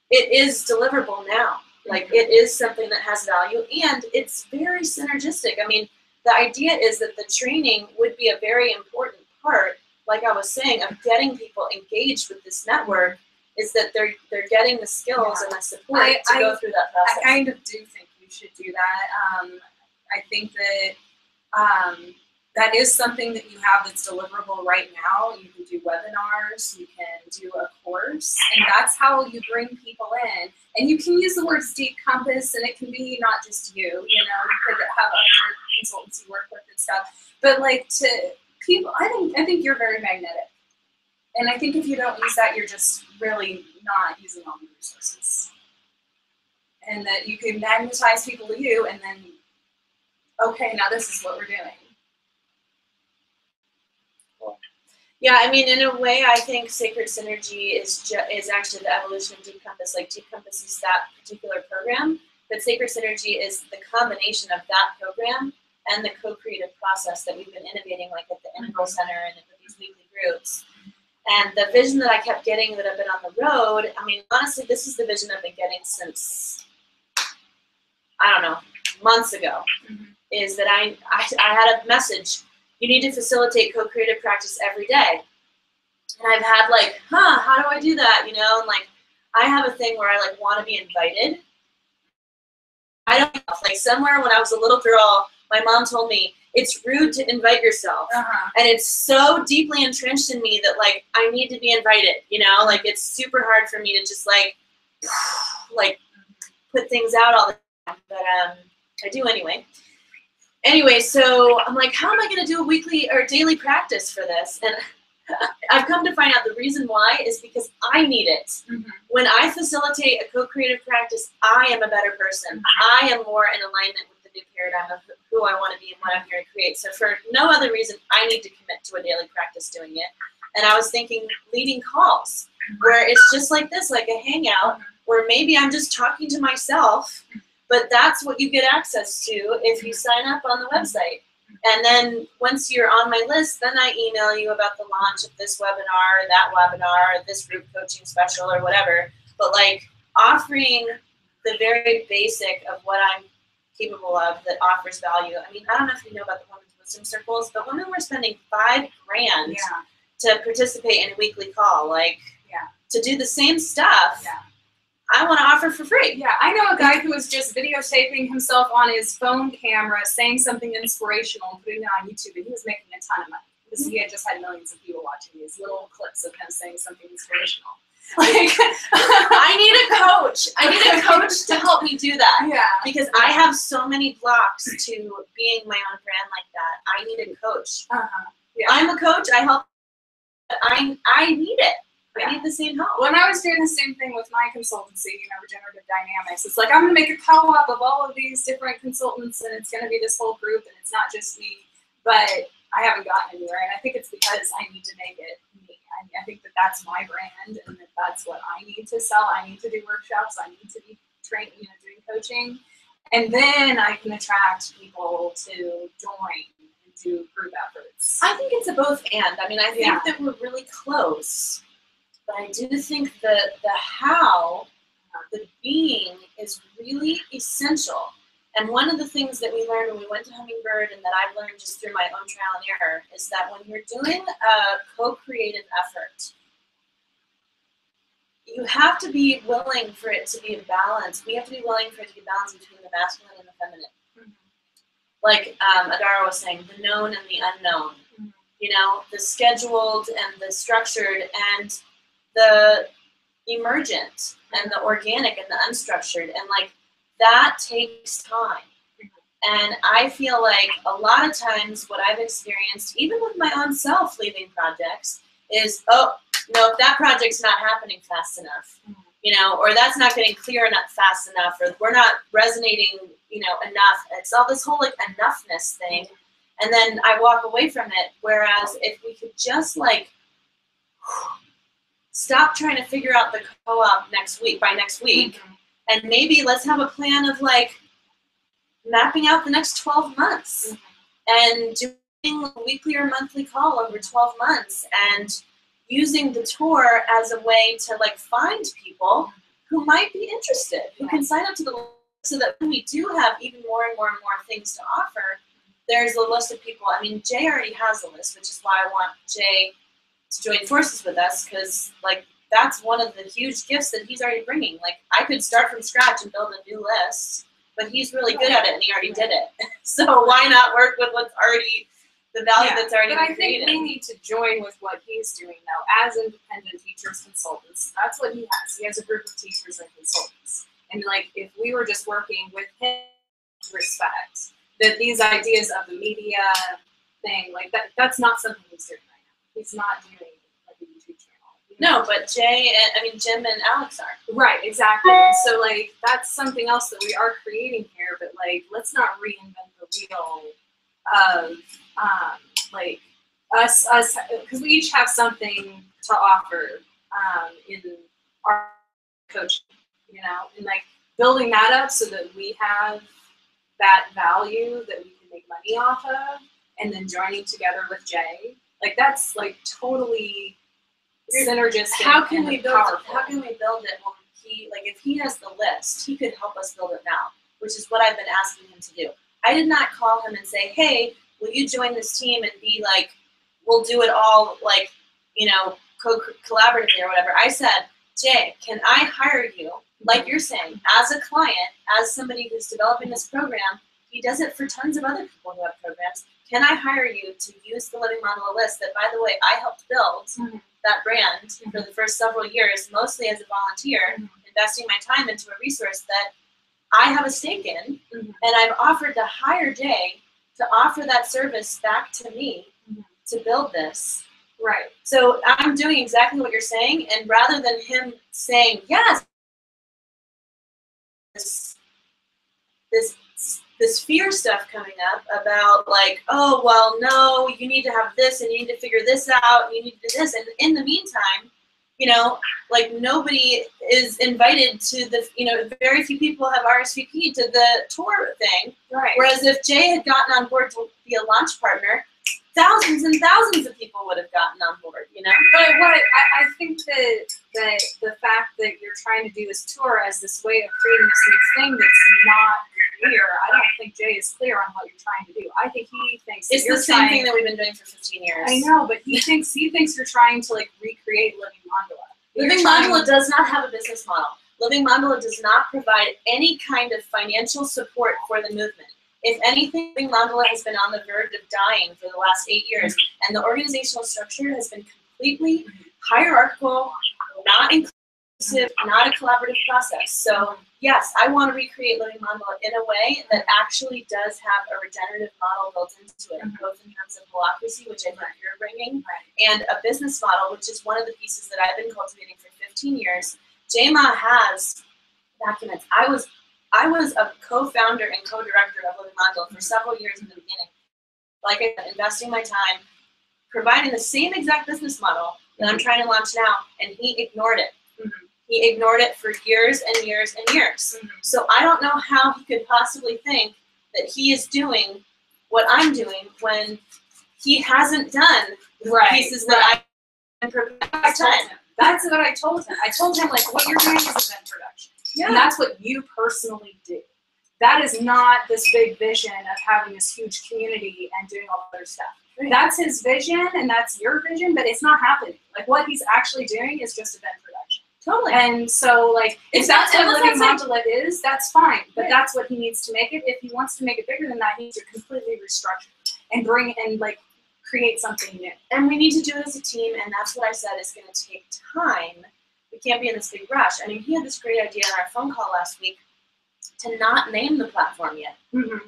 it is deliverable now. Like it is something that has value, and it's very synergistic. I mean, the idea is that the training would be a very important part, like I was saying, of getting people engaged with this network, is that they're getting the skills and the support to go through that process. I kind of do think you should do that. I think that that is something that you have that's deliverable right now. You can do webinars, you can do a course, and that's how you bring people in. And you can use the words Deep Compass, and it can be not just you know, you could have other consultants you work with and stuff. But like to people, I think you're very magnetic. And I think if you don't use that, you're just really not using all the resources. And that you can magnetize people to you, and then, okay, now this is what we're doing. Yeah, I mean, in a way, I think Sacred Synergy is actually the evolution of Deep Compass. Like, Deep Compass is that particular program, but Sacred Synergy is the combination of that program and the co-creative process that we've been innovating, like at the Integral Center and with these weekly groups. And the vision that I kept getting that I've been on the road, I mean, honestly, this is the vision I've been getting since, I don't know, months ago, is that I had a message. You need to facilitate co-creative practice every day. And I've had like, how do I do that? You know, and like, I have a thing where I like want to be invited. I don't know, like somewhere when I was a little girl, my mom told me it's rude to invite yourself. And it's so deeply entrenched in me that, like, I need to be invited, you know? Like, it's super hard for me to just, like put things out all the time. But I do anyway. Anyway, so I'm like, how am I going to do a weekly or daily practice for this? And I've come to find out the reason why is because I need it. When I facilitate a co-creative practice, I am a better person. I am more in alignment with the new paradigm of who I want to be and what I'm here to create. So for no other reason, I need to commit to a daily practice doing it. And I was thinking leading calls, where it's just like this, like a hangout, where maybe I'm just talking to myself, but that's what you get access to if you sign up on the website. And then once you're on my list, then I email you about the launch of this webinar, that webinar, this group coaching special or whatever. But like offering the very basic of what I'm capable of that offers value. I mean, I don't know if you know about the Women's Wisdom Circles, but women were spending $5,000 to participate in a weekly call. Like, to do the same stuff. I want to offer for free. Yeah, I know a guy who was just videotaping himself on his phone camera saying something inspirational and putting it on YouTube, and he was making a ton of money because he had just had millions of people watching these little clips of him saying something inspirational. Like, I need a coach. I need a coach to help me do that. Yeah. Because I have so many blocks to being my own brand like that. I need a coach. Yeah. I'm a coach. I help. I need it. I need the same help. When I was doing the same thing with my consultancy, Regenerative Dynamics, it's like I'm going to make a co-op of all of these different consultants, and it's going to be this whole group, and it's not just me. But I haven't gotten anywhere, and I think it's because I need to make it me. I think that that's my brand, and that that's what I need to sell. I need to do workshops. I need to be trained, doing coaching, and then I can attract people to join and do group efforts. I think it's a both and. I mean, I think that we're really close. But I do think that the how, the being, is really essential. And one of the things that we learned when we went to Hummingbird, and that I've learned just through my own trial and error, is that when you're doing a co-creative effort, you have to be willing for it to be a balance. We have to be willing for it to be balanced between the masculine and the feminine. Like Adara was saying, the known and the unknown. The scheduled and the structured, and the emergent and the organic and the unstructured, and like that takes time. And I feel like a lot of times what I've experienced, even with my own self leaving projects, is, oh, no, that project's not happening fast enough, or that's not getting clear enough fast enough, or we're not resonating, enough. It's all this whole like enoughness thing. And then I walk away from it. Whereas if we could just like stop trying to figure out the co-op by next week, and maybe let's have a plan of like mapping out the next 12 months and doing a weekly or monthly call over 12 months and using the tour as a way to like find people who might be interested, who can sign up to the list, so that when we do have even more and more and more things to offer, there's a list of people. I mean, Jay already has a list, which is why I want Jay to join forces with us, because like that's one of the huge gifts that he's already bringing. Like I could start from scratch and build a new list, but he's really good at it and he already did it. So why not work with what's already, the value that's already been created? But I think we need to join with what he's doing now as independent teachers, consultants. That's what he has. He has a group of teachers and consultants. And like if we were just working with him to respect that these ideas of the media thing, like that's not something he's doing right now. He's not doing like a YouTube channel. No, but Jim and Alex are. Right, exactly. And so like that's something else that we are creating here, but like let's not reinvent the wheel of like us because we each have something to offer in our coaching, and like building that up so that we have that value that we can make money off of, and then joining together with Jay, like that's like totally synergistic. How can we build powerful. it? How can we build it when if he has the list, he could help us build it now, which is what I've been asking him to do. I did not call him and say, hey, will you join this team and be like, we'll do it all like, collaboratively or whatever. I said, Jay, can I hire you, like you're saying, as a client, as somebody who's developing this program, He does it for tons of other people who have programs. Can I hire you to use the Living Mandala list that, by the way, I helped build that brand for the first several years, mostly as a volunteer, investing my time into a resource that I have a stake in, and I've offered to hire Jay to offer that service back to me to build this. Right. So I'm doing exactly what you're saying, and rather than him saying, yes, this fear stuff coming up about like, oh, well, no, you need to have this, and you need to figure this out, and you need to do this, and in the meantime, you know, like nobody is invited to the, you know, very few people have RSVP'd to the tour thing. Right. Whereas if Jay had gotten on board to be a launch partner, thousands and thousands of people would have gotten on board, you know? But what I think that the fact that you're trying to do this tour as this way of creating this new thing that's not clear, I don't think Jay is clear on what you're trying to do. I think he thinks It's the same thing that we've been doing for 15 years. I know, but he thinks you're trying to like recreate Living Mandala. Living Mandala does not have a business model. Living Mandala does not provide any kind of financial support for the movement. If anything, Living Mandala has been on the verge of dying for the last 8 years, and the organizational structure has been completely hierarchical, not inclusive, not a collaborative process. So yes, I want to recreate Living Mandala in a way that actually does have a regenerative model built into it, both in terms of holacracy, which I think you're bringing, and a business model, which is one of the pieces that I've been cultivating for 15 years. Jema has documents. I was a co-founder and co-director of Living Mandala for several years in the beginning. Like I said, investing my time, providing the same exact business model that I'm trying to launch now, and he ignored it. He ignored it for years and years and years. So I don't know how he could possibly think that he is doing what I'm doing when he hasn't done the pieces that I've been I told him. That's what I told him. I told him, like, what you're doing is event production. Yeah. And that's what you personally do. That is not this big vision of having this huge community and doing all the other stuff. That's his vision and that's your vision, but it's not happening. Like, what he's actually doing is just event production. Totally. And so, like, if that's what Living that's Mandala is, that's fine. But that's what he needs to make it. If he wants to make it bigger than that, he needs to completely restructure and bring and, like, create something new. And we need to do it as a team, and that's what I said is going to take time. We can't be in this big rush. I mean, he had this great idea on our phone call last week to not name the platform yet.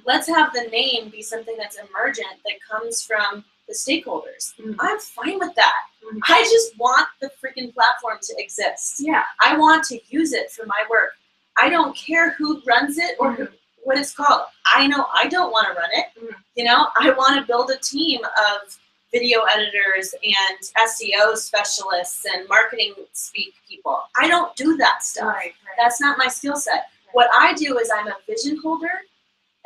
Let's have the name be something that's emergent that comes from the stakeholders. I'm fine with that. I just want the freaking platform to exist. Yeah. I want to use it for my work. I don't care who runs it or what it's called. I know I don't want to run it. You know, I want to build a team of video editors and SEO specialists and marketing speak people. I don't do that stuff. That's not my skill set. What I do is I'm a vision holder,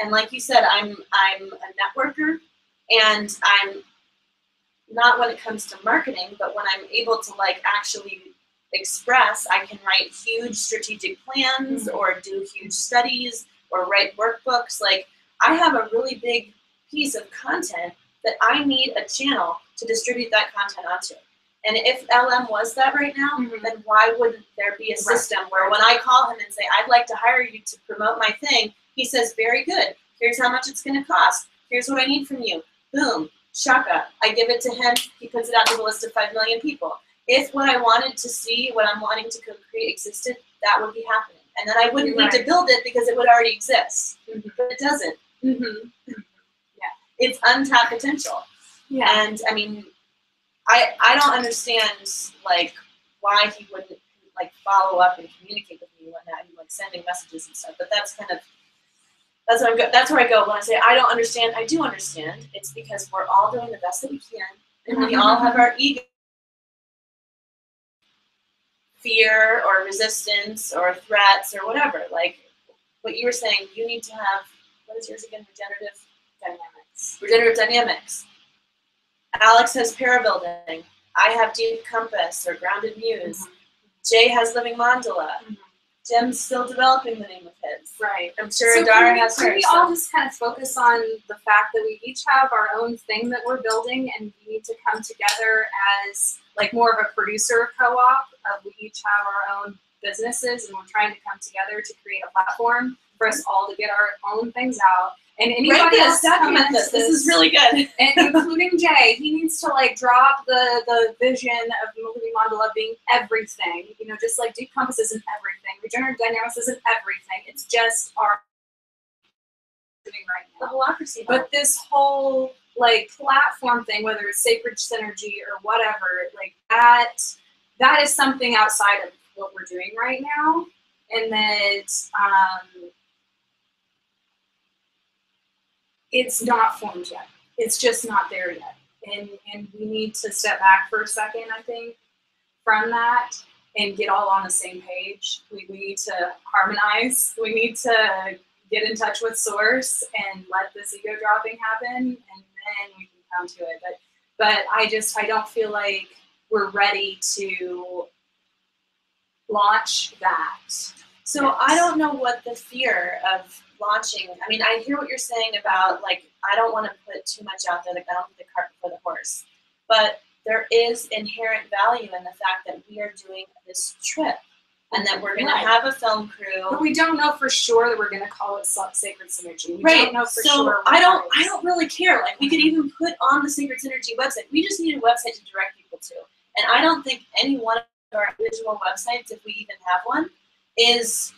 and like you said, I'm a networker, and I'm not when it comes to marketing, but when I'm able to like actually express, I can write huge strategic plans or do huge studies or write workbooks. Like, I have a really big piece of content that I need a channel to distribute that content onto. And if LM was that right now, then why wouldn't there be a system where when I call him and say, I'd like to hire you to promote my thing, he says, very good. Here's how much it's going to cost. Here's what I need from you. Boom. Shaka. I give it to him. He puts it out to the list of 5 million people. If what I wanted to see, what I'm wanting to create existed, that would be happening. And then I wouldn't need to build it because it would already exist. But it doesn't. It's untapped potential. And I mean, I don't understand like why he wouldn't like follow up and communicate with me when I'm like sending messages and stuff. But that's kind of that's where I go when I say I don't understand. I do understand. It's because we're all doing the best that we can, and we all have our ego, fear or resistance or threats or whatever. Like what you were saying, you need to have, what is yours again? Regenerative dynamics. Regenerative dynamics. Alex has parabuilding. I have Deep Compass or Grounded Muse. Jay has Living Mandala. Jim's still developing the name of his. I'm sure So Adara has can hers. we all just kind of focus on the fact that we each have our own thing that we're building, and we need to come together as like more of a producer co-op of we each have our own businesses, and we're trying to come together to create a platform for us all to get our own things out And Write anybody this, else coming document into this. This is really good. and including Jay, he needs to like drop the vision of Living Mandala being everything. You know, just like Deep Compass isn't everything. Regenerative Dynamics isn't everything. It's just our doing right The now. holacracy. But this whole like platform thing, whether it's Sacred Synergy or whatever, like that is something outside of what we're doing right now, and that it's not formed yet. It's just not there yet. And we need to step back for a second, I think, from that and get all on the same page. We need to harmonize. We need to get in touch with source and let this ego dropping happen, and then we can come to it. But I don't feel like we're ready to launch that. So I don't know what the fear of launching. I mean, I hear what you're saying about like I don't want to put too much out there. Like I don't put the cart before the horse. But there is inherent value in the fact that we are doing this trip, and that we're going to have a film crew. But we don't know for sure that we're going to call it Sacred Synergy. We Right. don't know for so sure. I don't really care. Like we could even put on the Sacred Synergy website. We just need a website to direct people to. And I don't think any one of our individual websites, if we even have one, is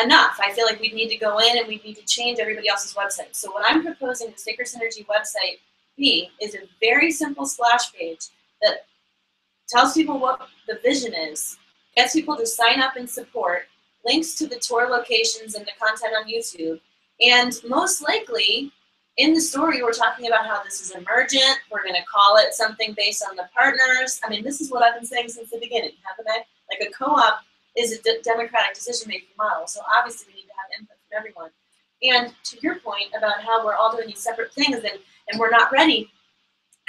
enough. I feel like we need to go in and we need to change everybody else's website. So what I'm proposing the Sacred Synergy website be is a very simple splash page that tells people what the vision is, gets people to sign up and support, links to the tour locations and the content on YouTube, and most likely in the story we're talking about how this is emergent. We're going to call it something based on the partners. I mean, this is what I've been saying since the beginning, haven't I? Like a co-op is a democratic decision-making model, so obviously we need to have input from everyone. And to your point about how we're all doing these separate things and we're not ready,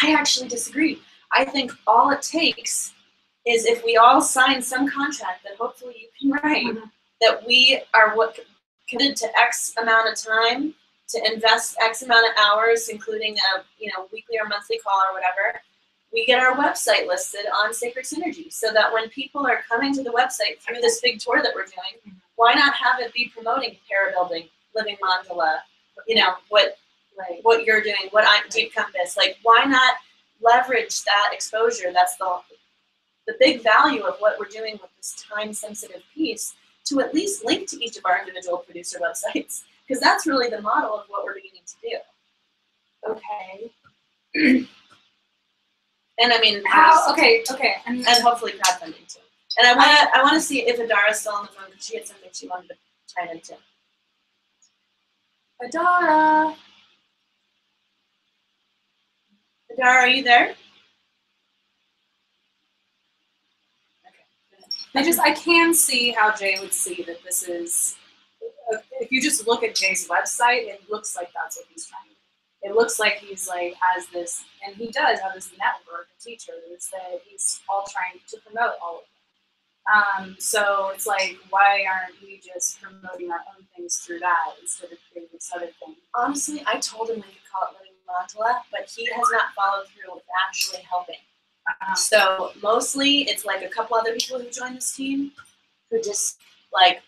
I actually disagree. I think all it takes is if we all sign some contract that hopefully you can write, that we are committed to X amount of time to invest X amount of hours, including a weekly or monthly call or whatever. We get our website listed on Sacred Synergy so that when people are coming to the website through this big tour that we're doing, why not have it be promoting parabuilding, Living Mandala, what you're doing, what I'm Deep Compass. Like, why not leverage that exposure? That's the big value of what we're doing with this time-sensitive piece, to at least link to each of our individual producer websites, because that's really the model of what we're beginning to do. Okay. And I mean, okay. and hopefully crowdfunding too. And I want to see if Adara's still on the phone because she had something she wanted to chime in too. Adara, are you there? I can see how Jay would see that this is, if you just look at Jay's website, it looks like that's what he's trying to do. It looks like he's like has this, and he does have this network of teachers that he's all trying to promote all of them. So it's like, why aren't we just promoting our own things through that instead of creating this other thing? Honestly, I told him we could call it Living Mandala, but he has not followed through with actually helping. So mostly it's like a couple other people who joined this team who just like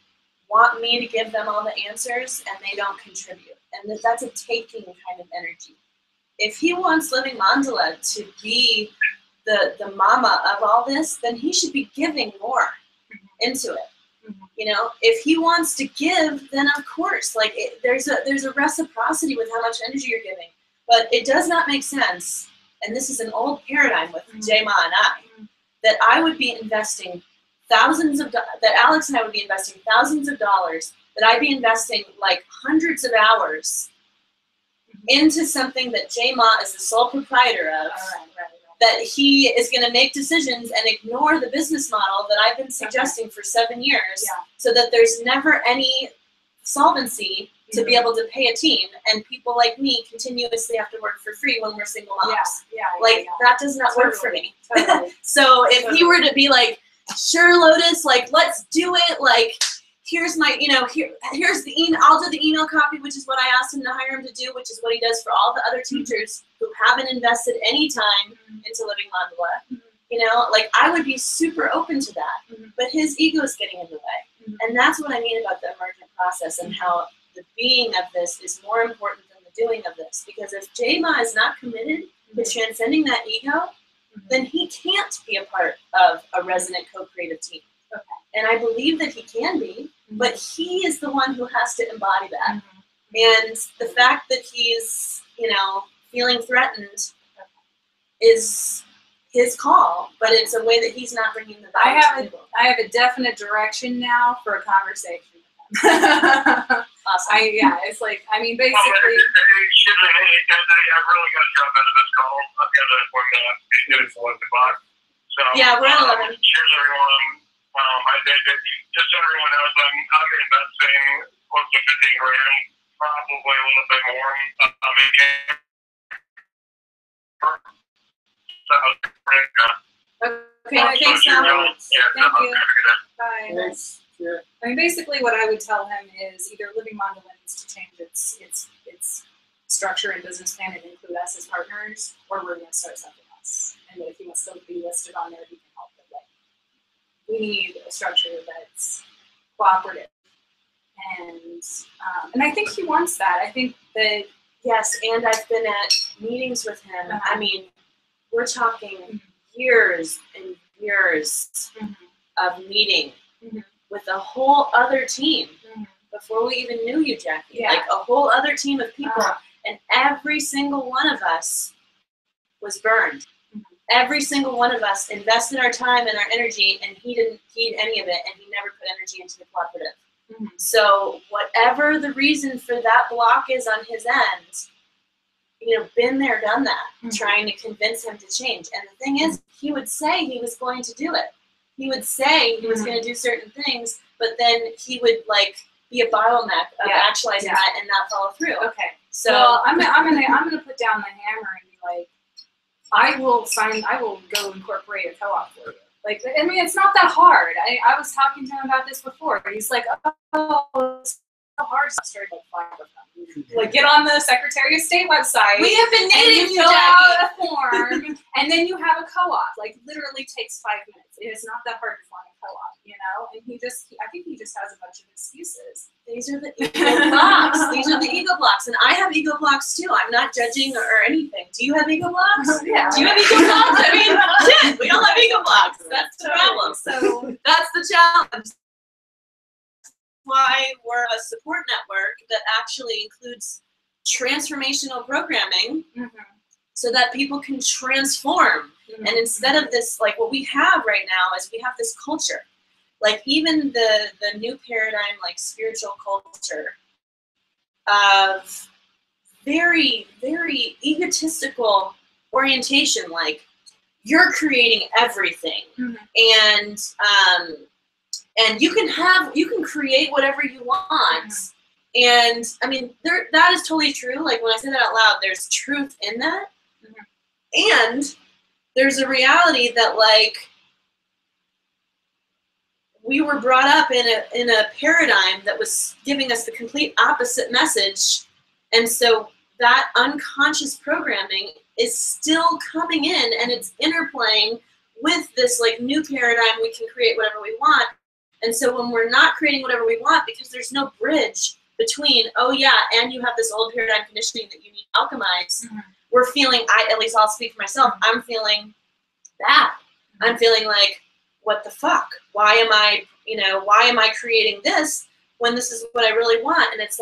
want me to give them all the answers and they don't contribute. And that's a taking kind of energy. If he wants Living Mandala to be the mama of all this, then he should be giving more into it. You know, if he wants to give, then of course, like there's a reciprocity with how much energy you're giving. But it does not make sense, and this is an old paradigm with Jema and I, that I would be investing that Alex and I would be investing thousands of dollars, that I'd be investing like hundreds of hours into something that Jema is the sole proprietor of, that he is going to make decisions and ignore the business model that I've been suggesting for 7 years, so that there's never any solvency to be able to pay a team, and people like me continuously have to work for free when we're single moms. That does not work for me. Totally. So if he were to be like, sure, Lotus, like, let's do it, like, here's my, here's the email, I'll do the email copy, which is what I asked him to hire him to do, which is what he does for all the other teachers who haven't invested any time into Living Mandala. Like, I would be super open to that, but his ego is getting in the way. And that's what I mean about the emergent process and how the being of this is more important than doing of this. Because if J-Ma is not committed to transcending that ego, then he can't be a part of a resonant co-creative team. Okay. And I believe that he can be, but he is the one who has to embody that. Mm-hmm. And the fact that he's, feeling threatened is his call, but it's a way that he's not bringing the value to people. I have a definite direction now for a conversation. Awesome. It's like, I mean, Well, basically. excuse me, hey, guys, I really got to drop out of this call. I've got an appointment I have to be doing for 11 o'clock. So, Yeah, we're at 11. Cheers, everyone. Just so everyone knows, I'm investing close to 15 grand, probably a little bit more. Okay, thanks, Alan. Thank you. Bye. Thanks. Yeah. I mean, basically, what I would tell him is either Living Mandala needs to change its structure and business plan and include us as partners, or we're going to start something else. And that if he wants to be listed on there, he can help. But like, we need a structure that's cooperative, and I think he wants that. I think that Yes, and I've been at meetings with him. Uh-huh. I mean, we're talking years and years of meeting with a whole other team before we even knew you, Jackie. Yeah. Like a whole other team of people, Uh-huh. and every single one of us was burned. Every single one of us invested our time and our energy, and he didn't heed any of it, and he never put energy into the cooperative. So whatever the reason for that block is on his end, been there, done that, trying to convince him to change. And the thing is, he would say he was going to do it. He would say he was going to do certain things, but then he would be a bottleneck of actualizing that and not follow through. okay. So Well, I'm gonna put down the hammer and be like, I will go incorporate a co-op for you. Like, I mean, it's not that hard. I was talking to him about this before. He's like, oh, it's so hard. So I started like, get on the Secretary of State website. we have been And needing you you, fill out Jackie. a form, and then you have a co-op. Like, literally takes 5 minutes. It is not that hard to form a co-op, And I think he just has a bunch of excuses. These are the ego blocks. These are the ego blocks, and I have ego blocks too. I'm not judging or anything. Do you have ego blocks? Yeah. Do you have ego blocks? I mean, shit, we all have ego blocks. That's the problem. So, That's the challenge. Why we're a support network that actually includes transformational programming so that people can transform. And instead of this, what we have right now is we have this culture. Even the new paradigm, spiritual culture of very, very egotistical orientation, you're creating everything. And you can create whatever you want. And I mean, that is totally true. When I say that out loud, there's truth in that. And there's a reality that we were brought up in a paradigm that was giving us the complete opposite message. And so that unconscious programming is still coming in, and it's interplaying with this new paradigm. We can create whatever we want. And so when we're not creating whatever we want, because there's no bridge between, oh yeah, and you have this old paradigm conditioning that you need to alchemize, we're feeling, at least I'll speak for myself, I'm feeling bad. I'm feeling what the fuck? Why am I creating this when this is what I really want? And it's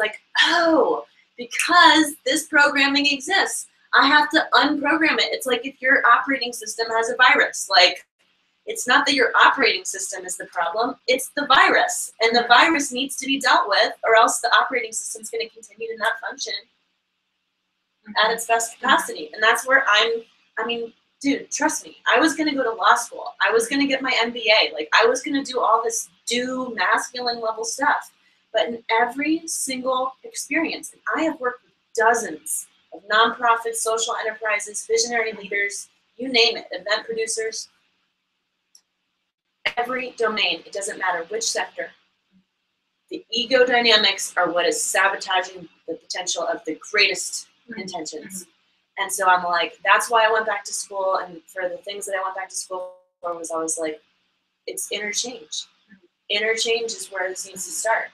because this programming exists. I have to unprogram it. It's if your operating system has a virus. It's not that your operating system is the problem, it's the virus. And the virus needs to be dealt with, or else the operating system is going to continue to not function at its best capacity. And that's where dude, trust me, I was going to go to law school. I was going to get my MBA. I was going to do all this masculine level stuff. But in every single experience, and I have worked with dozens of nonprofits, social enterprises, visionary leaders, you name it, event producers, every domain, it doesn't matter which sector. The ego dynamics are what is sabotaging the potential of the greatest intentions. And so I'm that's why I went back to school, and for the things that I went back to school for was always it's interchange. Interchange is where this needs to start.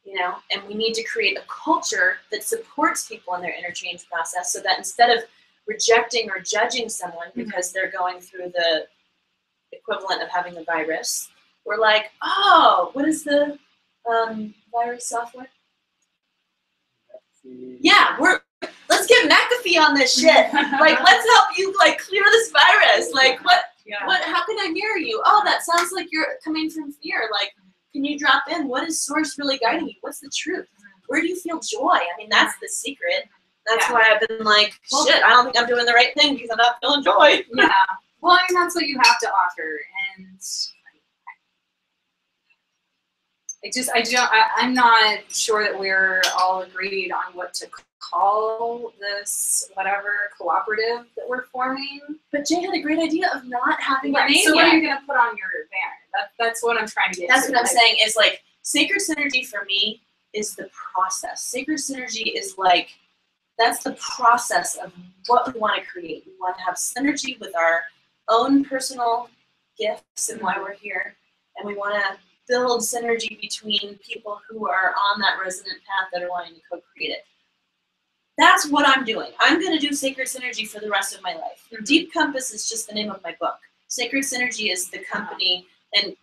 you know, and we need to create a culture that supports people in their interchange process so that instead of rejecting or judging someone because they're going through the equivalent of having the virus, we're like, oh, what is the virus software? Yeah, let's get McAfee on this shit. Like, let's help you like clear this virus. Like, how can I mirror you? Oh, that sounds like you're coming from fear. Like, can you drop in? What is source really guiding you? What's the truth? Where do you feel joy? I mean, that's the secret. That's why I've been like, shit, I don't think I'm doing the right thing because I'm not feeling joy. Yeah. Well, I mean, that's what you have to offer. And I'm not sure that we're all agreed on what to call this, whatever, cooperative that we're forming. But Jay had a great idea of not having a Right. name So what yet. are you going to put on your banner? That's what I'm trying to get That's to. what I'm saying is like, Sacred Synergy for me is the process. Sacred Synergy is like, that's the process of what we want to create. We want to have synergy with our own personal gifts and why we're here. And we want to build synergy between people who are on that resonant path that are wanting to co-create it. That's what I'm doing. I'm going to do Sacred Synergy for the rest of my life. Deep Compass is just the name of my book. Sacred Synergy is the company, and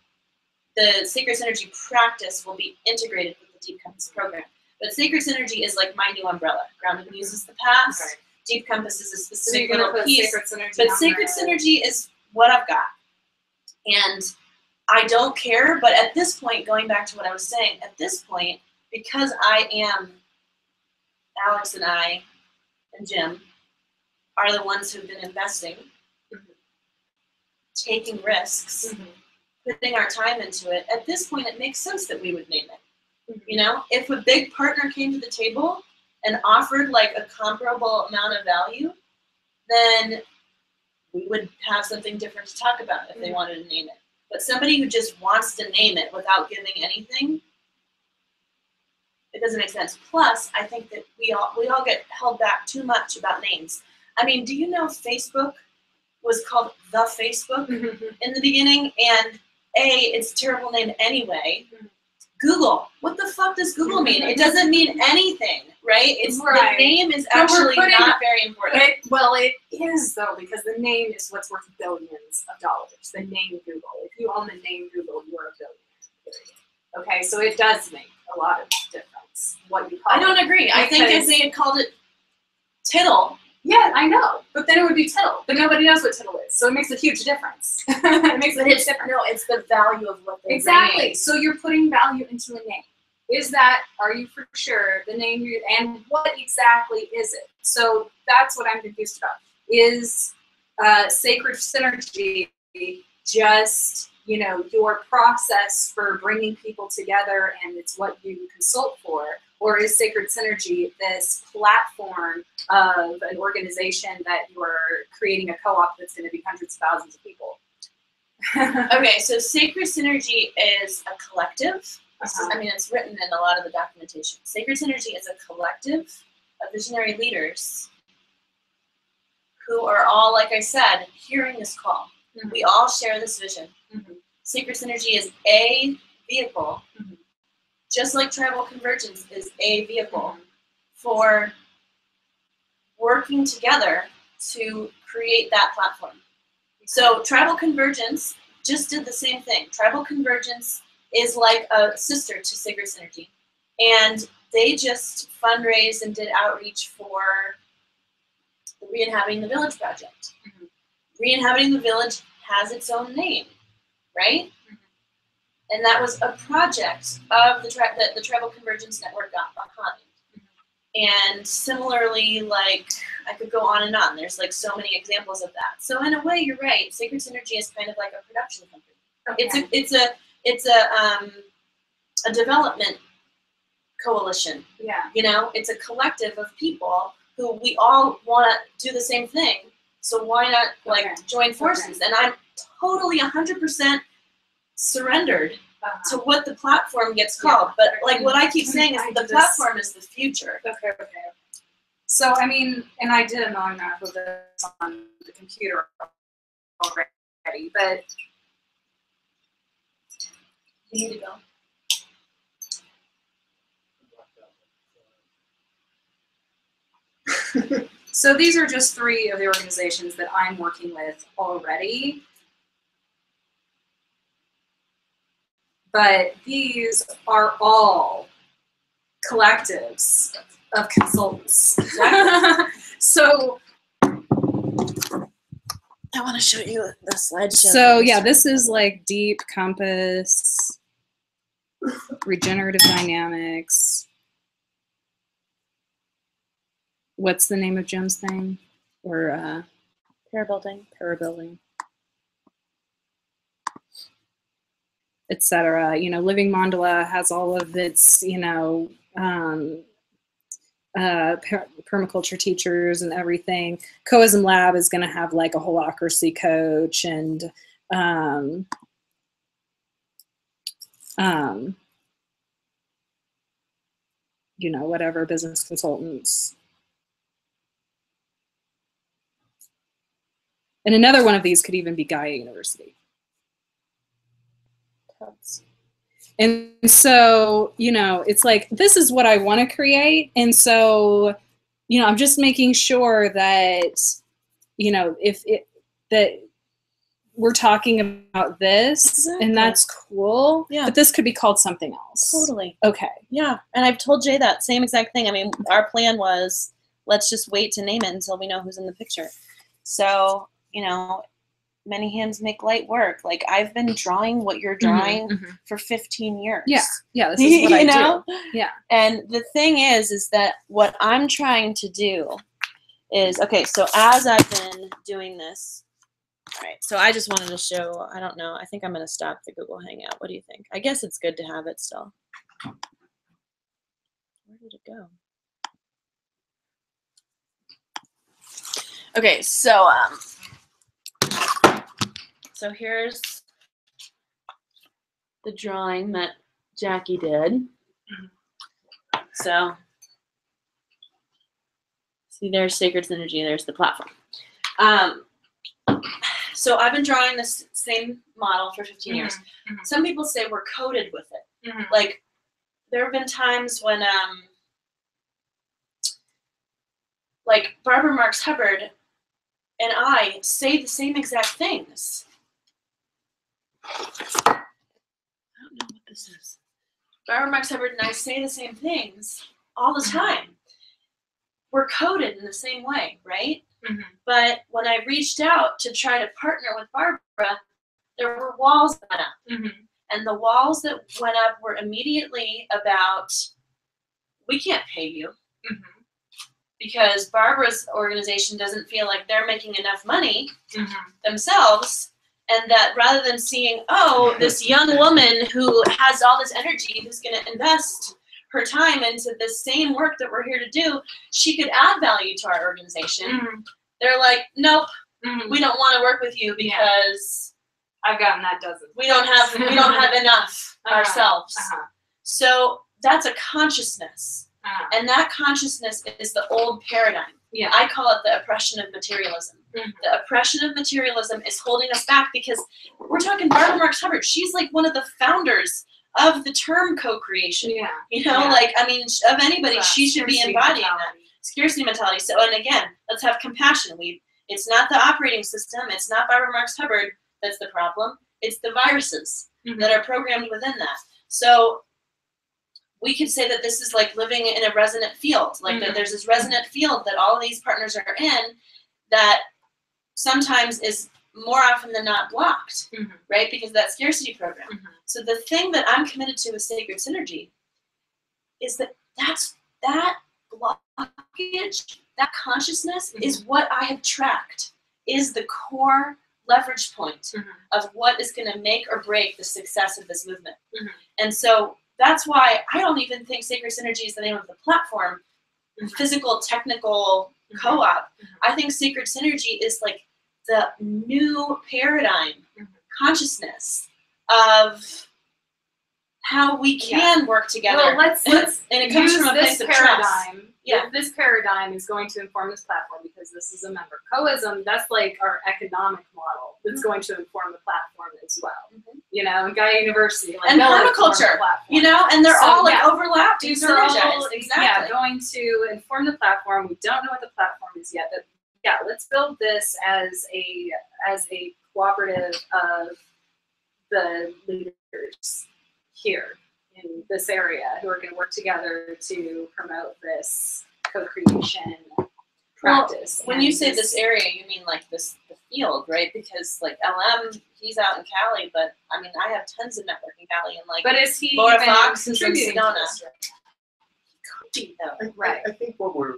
the Sacred Synergy practice will be integrated with the Deep Compass program. But Sacred Synergy is like my new umbrella. Grounded Muse is the past. Right. Deep Compass is a So specific you're going to little put piece. Sacred Synergy But on Sacred there. Synergy is what I've got. And I don't care, but at this point, going back to what I was saying, at this point, because I am, Alex and I and Jim are the ones who've been investing, taking risks, putting our time into it, at this point it makes sense that we would name it. You know, if a big partner came to the table and offered like a comparable amount of value, then we would have something different to talk about if they wanted to name it. But somebody who just wants to name it without giving anything, it doesn't make sense. Plus, I think that we all get held back too much about names. I mean, do you know Facebook was called The Facebook in the beginning? And it's a terrible name anyway. Google, what the fuck does Google mean? It doesn't mean anything, right? It's Right. The name is But we're actually putting- not very important. It is, though, because the name is what's worth billions of dollars. The name Google. If you own the name Google, you're a billionaire. Period. Okay, so it does make a lot of difference what you call I don't it. agree. I think if Because- they had called it Tittle, Yeah, I know. But then it would be Tittle. But nobody knows what Tittle is. So it makes a huge difference. It makes a but huge it's difference. no, it's the value of what they're Exactly. bringing. So you're putting value into a name. Are you for sure the name and what exactly is it? So that's what I'm confused about. Is Sacred Synergy just, your process for bringing people together and it's what you consult for? Or is Sacred Synergy this platform of an organization that you're creating a co-op that's going to be hundreds of thousands of people? Okay, so Sacred Synergy is a collective. I mean, it's written in a lot of the documentation. Sacred Synergy is a collective of visionary leaders who are all, like I said, hearing this call. We all share this vision. Sacred Synergy is a vehicle, just like Tribal Convergence is a vehicle for working together to create that platform. So Tribal Convergence just did the same thing. Tribal Convergence is like a sister to Sacred Synergy. And they just fundraised and did outreach for the Re-Inhabiting the Village project. Re-Inhabiting the Village has its own name, right? And that was a project of that the Tribal Convergence Network got behind. And similarly, like, I could go on and on. There's like so many examples of that. So in a way, you're right. Sacred Synergy is kind of like a production company. Okay. It's a development coalition. Yeah. It's a collective of people who we all want to do the same thing. So why not join forces? And I'm totally 100% surrendered to what the platform gets called. But like what I keep saying is the platform is the future. Okay. So, I mean, and I did a mind map of this on the computer already, but You need to go. So these are just 3 of the organizations that I'm working with already. But these are all collectives of consultants. So I want to show you the slideshow. So yeah, this is like Deep Compass, Regenerative Dynamics. What's the name of Jim's thing? Or Parabuilding. Parabuilding, etc. You know, Living Mandala has all of its, you know, permaculture teachers and everything. Coism Lab is going to have like a holacracy coach and you know, whatever, business consultants. And another one of these could even be Gaia University. And so, you know, it's like, this is what I want to create. And so, you know, I'm just making sure that, you know, that we're talking about this, Exactly. and that's cool. Yeah. But this could be called something else. Totally. Okay. Yeah. And I've told Jay that same exact thing. I mean, our plan was, let's just wait to name it until we know who's in the picture. So, you know, many hands make light work. Like, I've been drawing what you're drawing for 15 years. Yeah. Yeah. This is what I know? do. Yeah. And the thing is that what I'm trying to do is, okay, so as I've been doing this, all right, so I just wanted to show, I don't know, I think I'm going to stop the Google Hangout. What do you think? I guess it's good to have it still. Where did it go? Okay, so here's the drawing that Jackie did. So, see, there's Sacred Synergy, there's the platform. So I've been drawing this same model for 15 years. Some people say we're coded with it. Like, there have been times when, like, Barbara Marx Hubbard and I say the same exact things. I don't know what this is. Barbara Marx Hubbard and I say the same things all the time. We're coded in the same way, right? But when I reached out to try to partner with Barbara, there were walls that went up. And the walls that went up were immediately about, we can't pay you. Because Barbara's organization doesn't feel like they're making enough money themselves. And that rather than seeing, oh, this young woman who has all this energy, who's going to invest her time into the same work that we're here to do, she could add value to our organization. They're like, nope, we don't want to work with you because I've gotten that dozen. we don't have enough ourselves. So that's a consciousness. And that consciousness is the old paradigm. Yeah. I call it the oppression of materialism. The oppression of materialism is holding us back because we're talking Barbara Marx Hubbard. She's like one of the founders of the term co-creation. Yeah. You know, like, I mean, of anybody, she should be embodying that. Scarcity mentality. So, and again, let's have compassion. It's not the operating system. It's not Barbara Marx Hubbard that's the problem. It's the viruses that are programmed within that. So we could say that this is like living in a resonant field. Like that there's this resonant field that all of these partners are in that sometimes is more often than not blocked, right? Because of that scarcity program. So the thing that I'm committed to with Sacred Synergy is that that blockage, that consciousness is what I have tracked, is the core leverage point of what is going to make or break the success of this movement. And so that's why I don't even think Sacred Synergy is the name of the platform, physical, technical co-op. I think Sacred Synergy is like the new paradigm consciousness of how we can work together. Well, let's and it comes use from a this place of trust. paradigm. Yeah, this paradigm is going to inform this platform because this is a member. Coism, that's like our economic model that's going to inform the platform as well. Gaia University, like And they'll, like, form permaculture, the platform. you know, and they're So, all like yeah. overlapped and These are all, synergized. Exactly. going to inform the platform. We don't know what the platform is yet, but yeah, let's build this as a cooperative of the leaders here in this area who are going to work together to promote this co-creation practice. When you say this area, you mean like the field, right? Because like LM, he's out in Cali, but I mean, I have tons of network in Cali, and like, but is he Laura even Fox is in contributing to Sedona. this right now? Right. I think what we're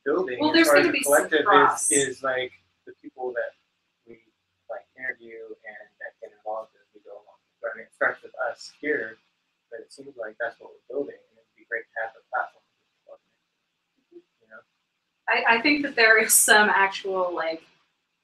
building Well, as there's far as gonna a be some collective cross. is like the people that we like interview and that get involved as we go along. So, I mean, it starts with us here, but it seems like that's what we're building, and it'd be great to have a platform. You know? I think that there is some actual like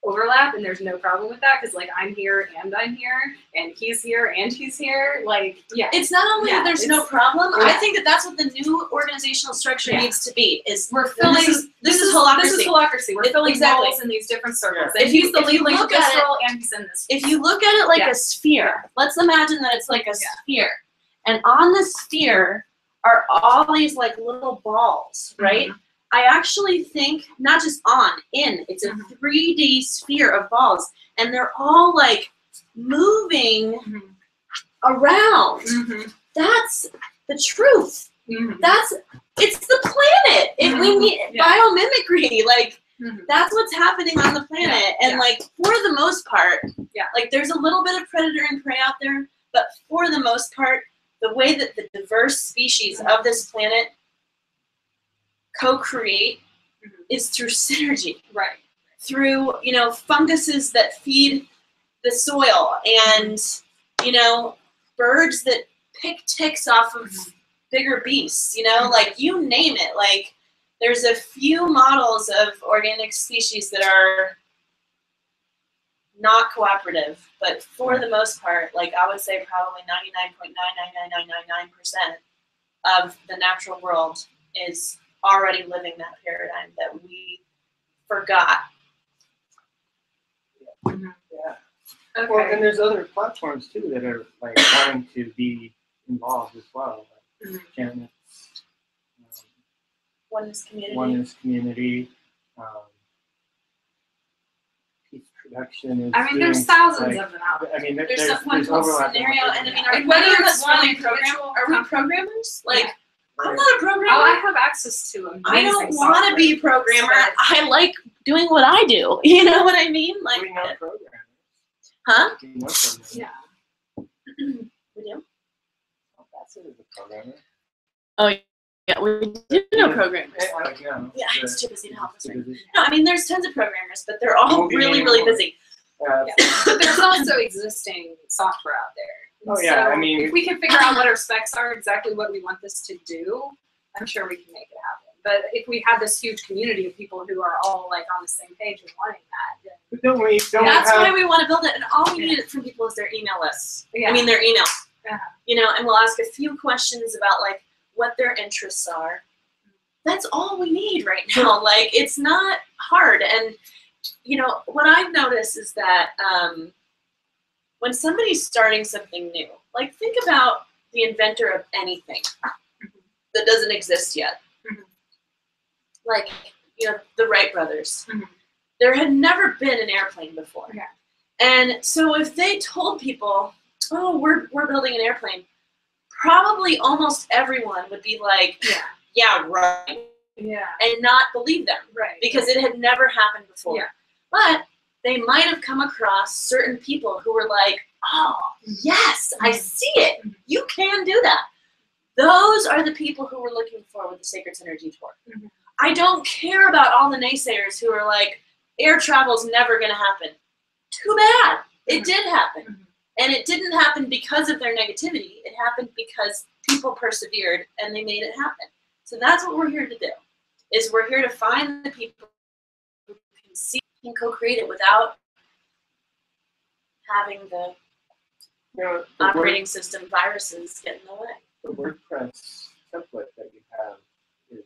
overlap, and there's no problem with that because like I'm here and I'm here, and he's here and he's here. Like, yeah, It's not only Yeah, that there's no it's- problem. yeah. I think that that's what the new organizational structure Yeah. needs to be. Is we're filling. this is holacracy. This is holacracy. We're filling Exactly. roles in these different circles. Yeah. And he's the If lead you link look of this at it- role, and he's in this. If you look at it like Yeah. a sphere, let's imagine that it's like a Yeah. sphere, and on the sphere are all these like little balls, right? Mhm. I actually think not just it's a Mhm. 3D sphere of balls, and they're all like moving Mhm. around. Mhm. That's the truth. Mhm. It's the planet. If we Mhm. need Yeah. biomimicry, like Mhm. that's what's happening on the planet. Yeah. And Yeah. like for the most part, Yeah. like there's a little bit of predator and prey out there, but for the most part, the way that the diverse species of this planet co-create Mhm. is through synergy, Right. through, funguses that feed the soil and, birds that pick ticks off of bigger beasts, like you name it. Like there's a few models of organic species that are not cooperative, but for the most part, like I would say probably 99.99999% of the natural world is already living that paradigm that we forgot. Yeah. Okay. Well, and there's other platforms too that are like wanting to be involved as well. Like Mhm. Janet's, Oneness community. Oneness Community, Peace Production is. I mean, there's doing, thousands like, of them out there. I mean, There's one called overlap in Scenario, what they're and I doing. mean, are And whether any of it's us really one individual Are we company- programmers? Like, Yeah. I'm not a programmer. Oh, I have access to amazing I don't want to be a programmer. but- I like doing what I do. You know what I mean? Like, We know programmers. huh? We know programmers. Yeah. We do. That's it as a programmer. Oh, yeah, we do know programmers. Yeah, Yeah, he's too busy to help us. too Right? busy. No, I mean, there's tons of programmers, but they're all Won't be really, any really more. busy. Yeah. But there's also existing software out there. Oh, yeah, So I mean- if we can figure out what our specs are, exactly what we want this to do, I'm sure we can make it happen. But if we have this huge community of people who are all like on the same page and wanting that, then But don't we That's have why we want to build it, and all we need from people is their email lists. Yeah. I mean, their email. Uh-huh. And we'll ask a few questions about like what their interests are. That's all we need right now. Like, it's not hard. And what I've noticed is that when somebody's starting something new, like think about the inventor of anything that doesn't exist yet. Mhm. Like, the Wright brothers. Mhm. There had never been an airplane before. Yeah. And so if they told people, oh, we're building an airplane, probably almost everyone would be like, yeah, right, yeah, and not believe them right, because it had never happened before. Yeah. But they might have come across certain people who were like, oh, yes, I see it. Mhm. You can do that. Those are the people who we're looking for with the Sacred Synergy Tour. Mhm. I don't care about all the naysayers who are like, air travel's never going to happen. Too bad. It did happen. Mhm. And it didn't happen because of their negativity. It happened because people persevered and they made it happen. So that's what we're here to do, is we're here to find the people who can see and co-create it without having the the operating system viruses get in the way. the WordPress template that you have is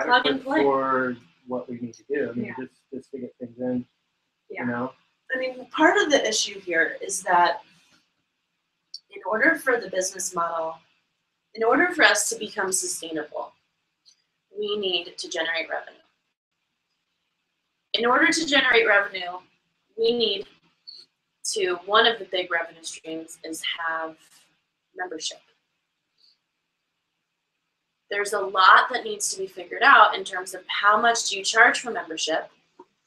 Plug and adequate play. for what we need to do. I mean, Yeah. just to get things in, Yeah. you know. I mean, part of the issue here is that in order for the business model, in order for us to become sustainable, we need to generate revenue. In order to generate revenue, we need to, one of the big revenue streams is have membership. There's a lot that needs to be figured out in terms of how much do you charge for membership.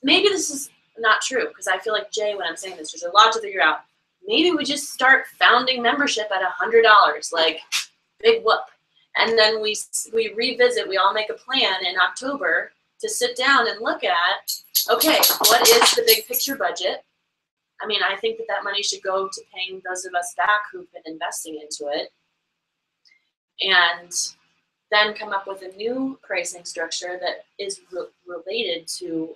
Maybe this is not true, because I feel like Jay, when I'm saying this, there's a lot to figure out. Maybe we just start founding membership at $100, like big whoop. And then we revisit, we all make a plan in October to sit down and look at, okay, what is the big picture budget? I mean, I think that that money should go to paying those of us back who've been investing into it. And then come up with a new pricing structure that is related to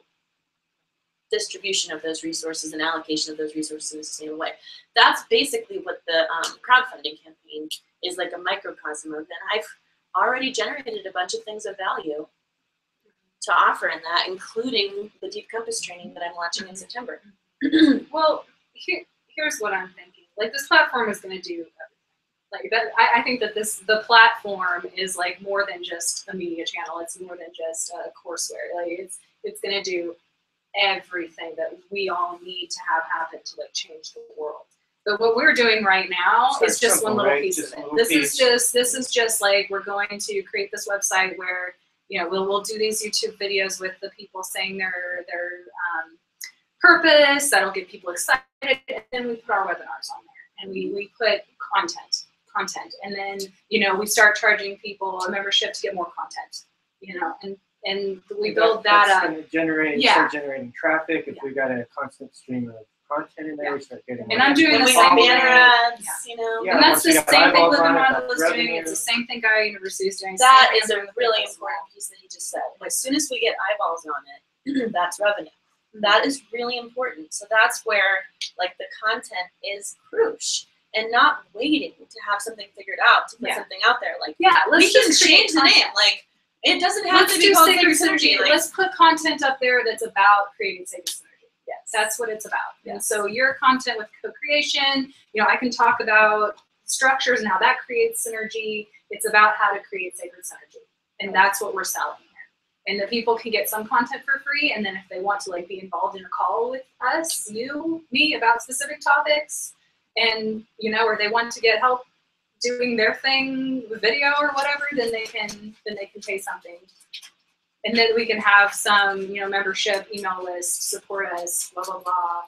distribution of those resources and allocation of those resources in a sustainable way. That's basically what the crowdfunding campaign is, like a microcosm of. And I've already generated a bunch of things of value to offer in that, including the Deep Compass training that I'm launching in September. Well, here's what I'm thinking. Like, this platform is going to do everything. Like that, I think that the platform is like more than just a media channel. It's more than just a courseware. Like it's going to do everything that we all need to have happen to like change the world. But what we're doing right now is just one little piece of it. This is just like, we're going to create this website where, you know, we'll do these YouTube videos with the people saying their purpose. That'll get people excited, and then we put our webinars on there, and we put content, and then, you know, we start charging people a membership to get more content, you know, and we build that up. Going to generate, start generating traffic. If we got a constant stream of content in there, we start getting. And I'm doing the same banner ads, you know. And that's the same thing Live and Model is doing. It's the same thing Gaia University is doing. That is a really important piece that he just said. As soon as we get eyeballs on it, that's revenue. That is really important. So that's where, like, the content is crucial, and not waiting to have something figured out to put something out there. Like, we can change the name. Like, it doesn't have to be called Sacred Synergy. Like, let's put content up there that's about creating Sacred Synergy. Yes, that's what it's about. Yes. And so your content with co-creation, you know, I can talk about structures and how that creates synergy. It's about how to create Sacred Synergy, and that's what we're selling here. And the people can get some content for free, and then if they want to like be involved in a call with us, me, about specific topics, and, you know, or they want to get help doing their thing with video or whatever, then they can pay something. And then we can have some, you know, membership email list, support us, blah, blah, blah.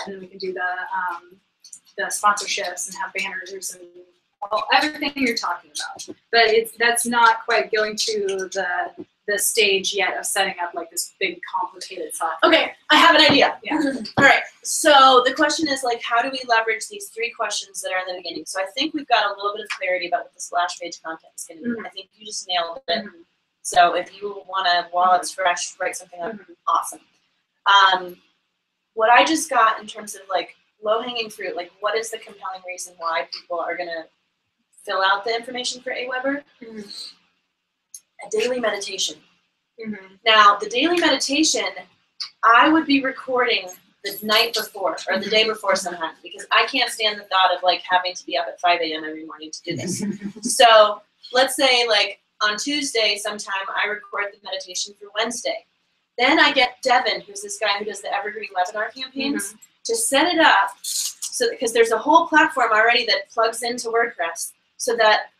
And then we can do the sponsorships and have banners and everything you're talking about. But that's not quite going to the stage yet of setting up like this big complicated software. okay, I have an idea. Yeah. All right. So the question is, like, how do we leverage these 3 questions that are in the beginning? So I think we've got a little bit of clarity about what the splash page content is going to be. I think you just nailed it. So if you want to, while it's fresh, write something up, awesome. What I just got in terms of like low-hanging fruit, like what is the compelling reason why people are going to fill out the information for AWeber? A daily meditation. Now, the daily meditation, I would be recording the night before or the day before sometimes, because I can't stand the thought of like having to be up at 5 a.m. every morning to do this. So let's say like on Tuesday sometime I record the meditation for Wednesday. Then I get Devin, who's this guy who does the Evergreen webinar campaigns, to set it up, so because there's a whole platform already that plugs into WordPress, so that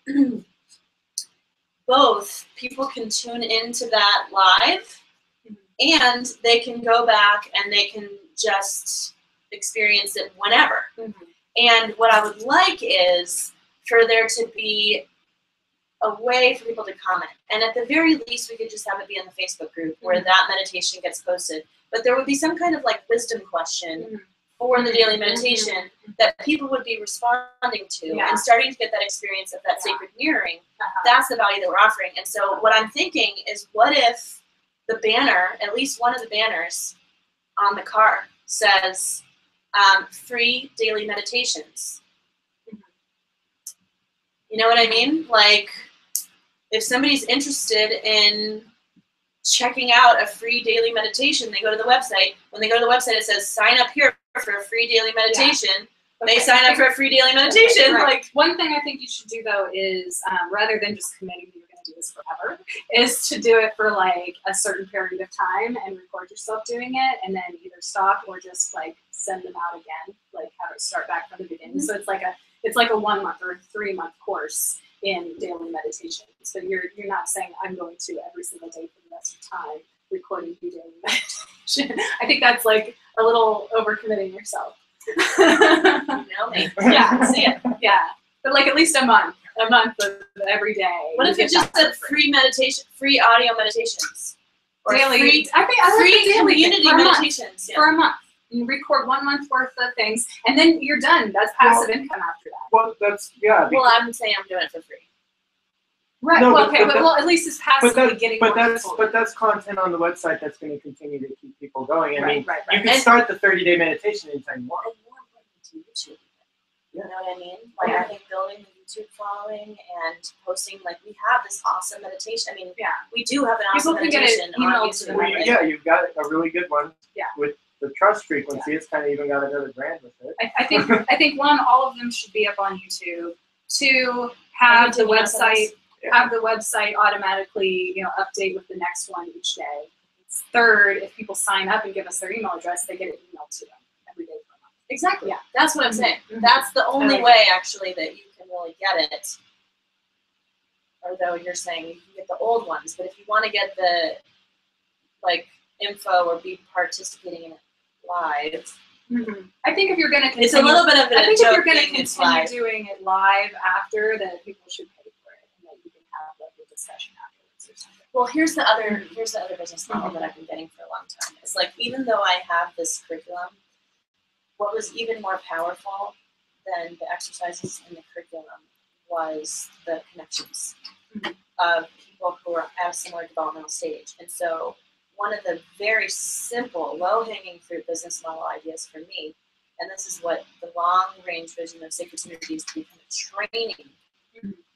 both people can tune into that live, and they can go back and they can just experience it whenever. And what I would like is for there to be a way for people to comment. And at the very least, we could just have it be in the Facebook group where that meditation gets posted. But there would be some kind of like wisdom question for the daily meditation that people would be responding to and starting to get that experience of that sacred mirroring. That's the value that we're offering. And so what I'm thinking is, what if the banner, at least one of the banners on the car, says free daily meditations? You know what I mean? Like, if somebody's interested in checking out a free daily meditation, they go to the website. When they go to the website, it says sign up here for a free daily meditation. They Okay. sign up for a free daily meditation. Right. Like, One thing I think you should do though is rather than just committing that you're going to do this forever, is to do it for like a certain period of time and record yourself doing it, and then either stop or just like send them out again, like have it start back from the beginning. So it's like a 1 month or a 3 month course in daily meditation. So you're not saying I'm going to every single day for the rest of time recording you daily meditation. I think that's like a little overcommitting yourself. you know me. Yeah. I can see it. Yeah, but like at least a month of every day. What You if it get just that said for free. free meditation, free audio meditations? Or Daily. free, I think I like free the daily community for a month. meditations. Yeah. For a month. You record 1 month worth of things, and then you're done. That's passive income after that. Well, that's, yeah. Well, I'm saying I'm doing it for free. Right. No, well, but- okay, but but well, at least it's passively getting more people. but that's content on the website that's going to continue to keep people going. I mean, right. you can And- start the 30-day meditation anytime you want. And more importantly, to YouTube. Yeah. You know what I mean? Like, Yeah. I think building the YouTube following and posting, like, we have this awesome meditation. I mean, Yeah. we do have an People awesome can get it meditation on emailed to YouTube. them. Well, Right. yeah, you've got a really good one. Yeah. With the trust frequency, it's kind of even got another brand with it. I think one, all of them should be up on YouTube. Two, have the Everything else website is- have the website automatically, update with the next one each day. Third, if people sign up and give us their email address, they get it emailed to them every day for a month. Exactly. Yeah. That's what I'm saying. Mhm. That's the only like way, actually, that you can really get it. Although you're saying you can get the old ones, but if you want to get the, like, info or be participating in it live, I think if you're going to continue, it's a little bit of I a think if joke you're going to being it's continue live. doing it live after, then people should pay for it, and then you can have like a discussion afterwards or something. Well, here's the other business model that I've been getting for a long time. It's like, even though I have this curriculum, what was even more powerful than the exercises in the curriculum was the connections of people who are at a similar developmental stage. And so one of the very simple, low-hanging fruit business model ideas for me, and this is what the long-range vision of Sacred Synergy is, to become a training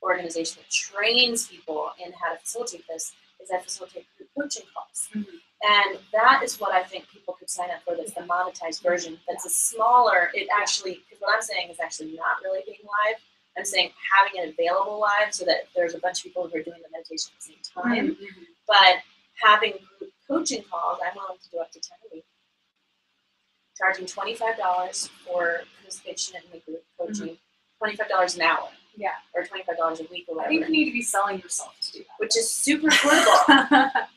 organization that trains people in how to facilitate this, is I facilitate group coaching calls. And that is what I think people could sign up for. That's the monetized version. That's a smaller, it actually, because what I'm saying is actually not really being live. I'm saying having it available live so that there's a bunch of people who are doing the meditation at the same time. But having group coaching calls, I'm willing to do up to 10 a week. Charging $25 for participation in the group coaching, $25 an hour. Yeah. Or $25 a week or I whatever. think you need to be selling yourself to do Which is super affordable. that.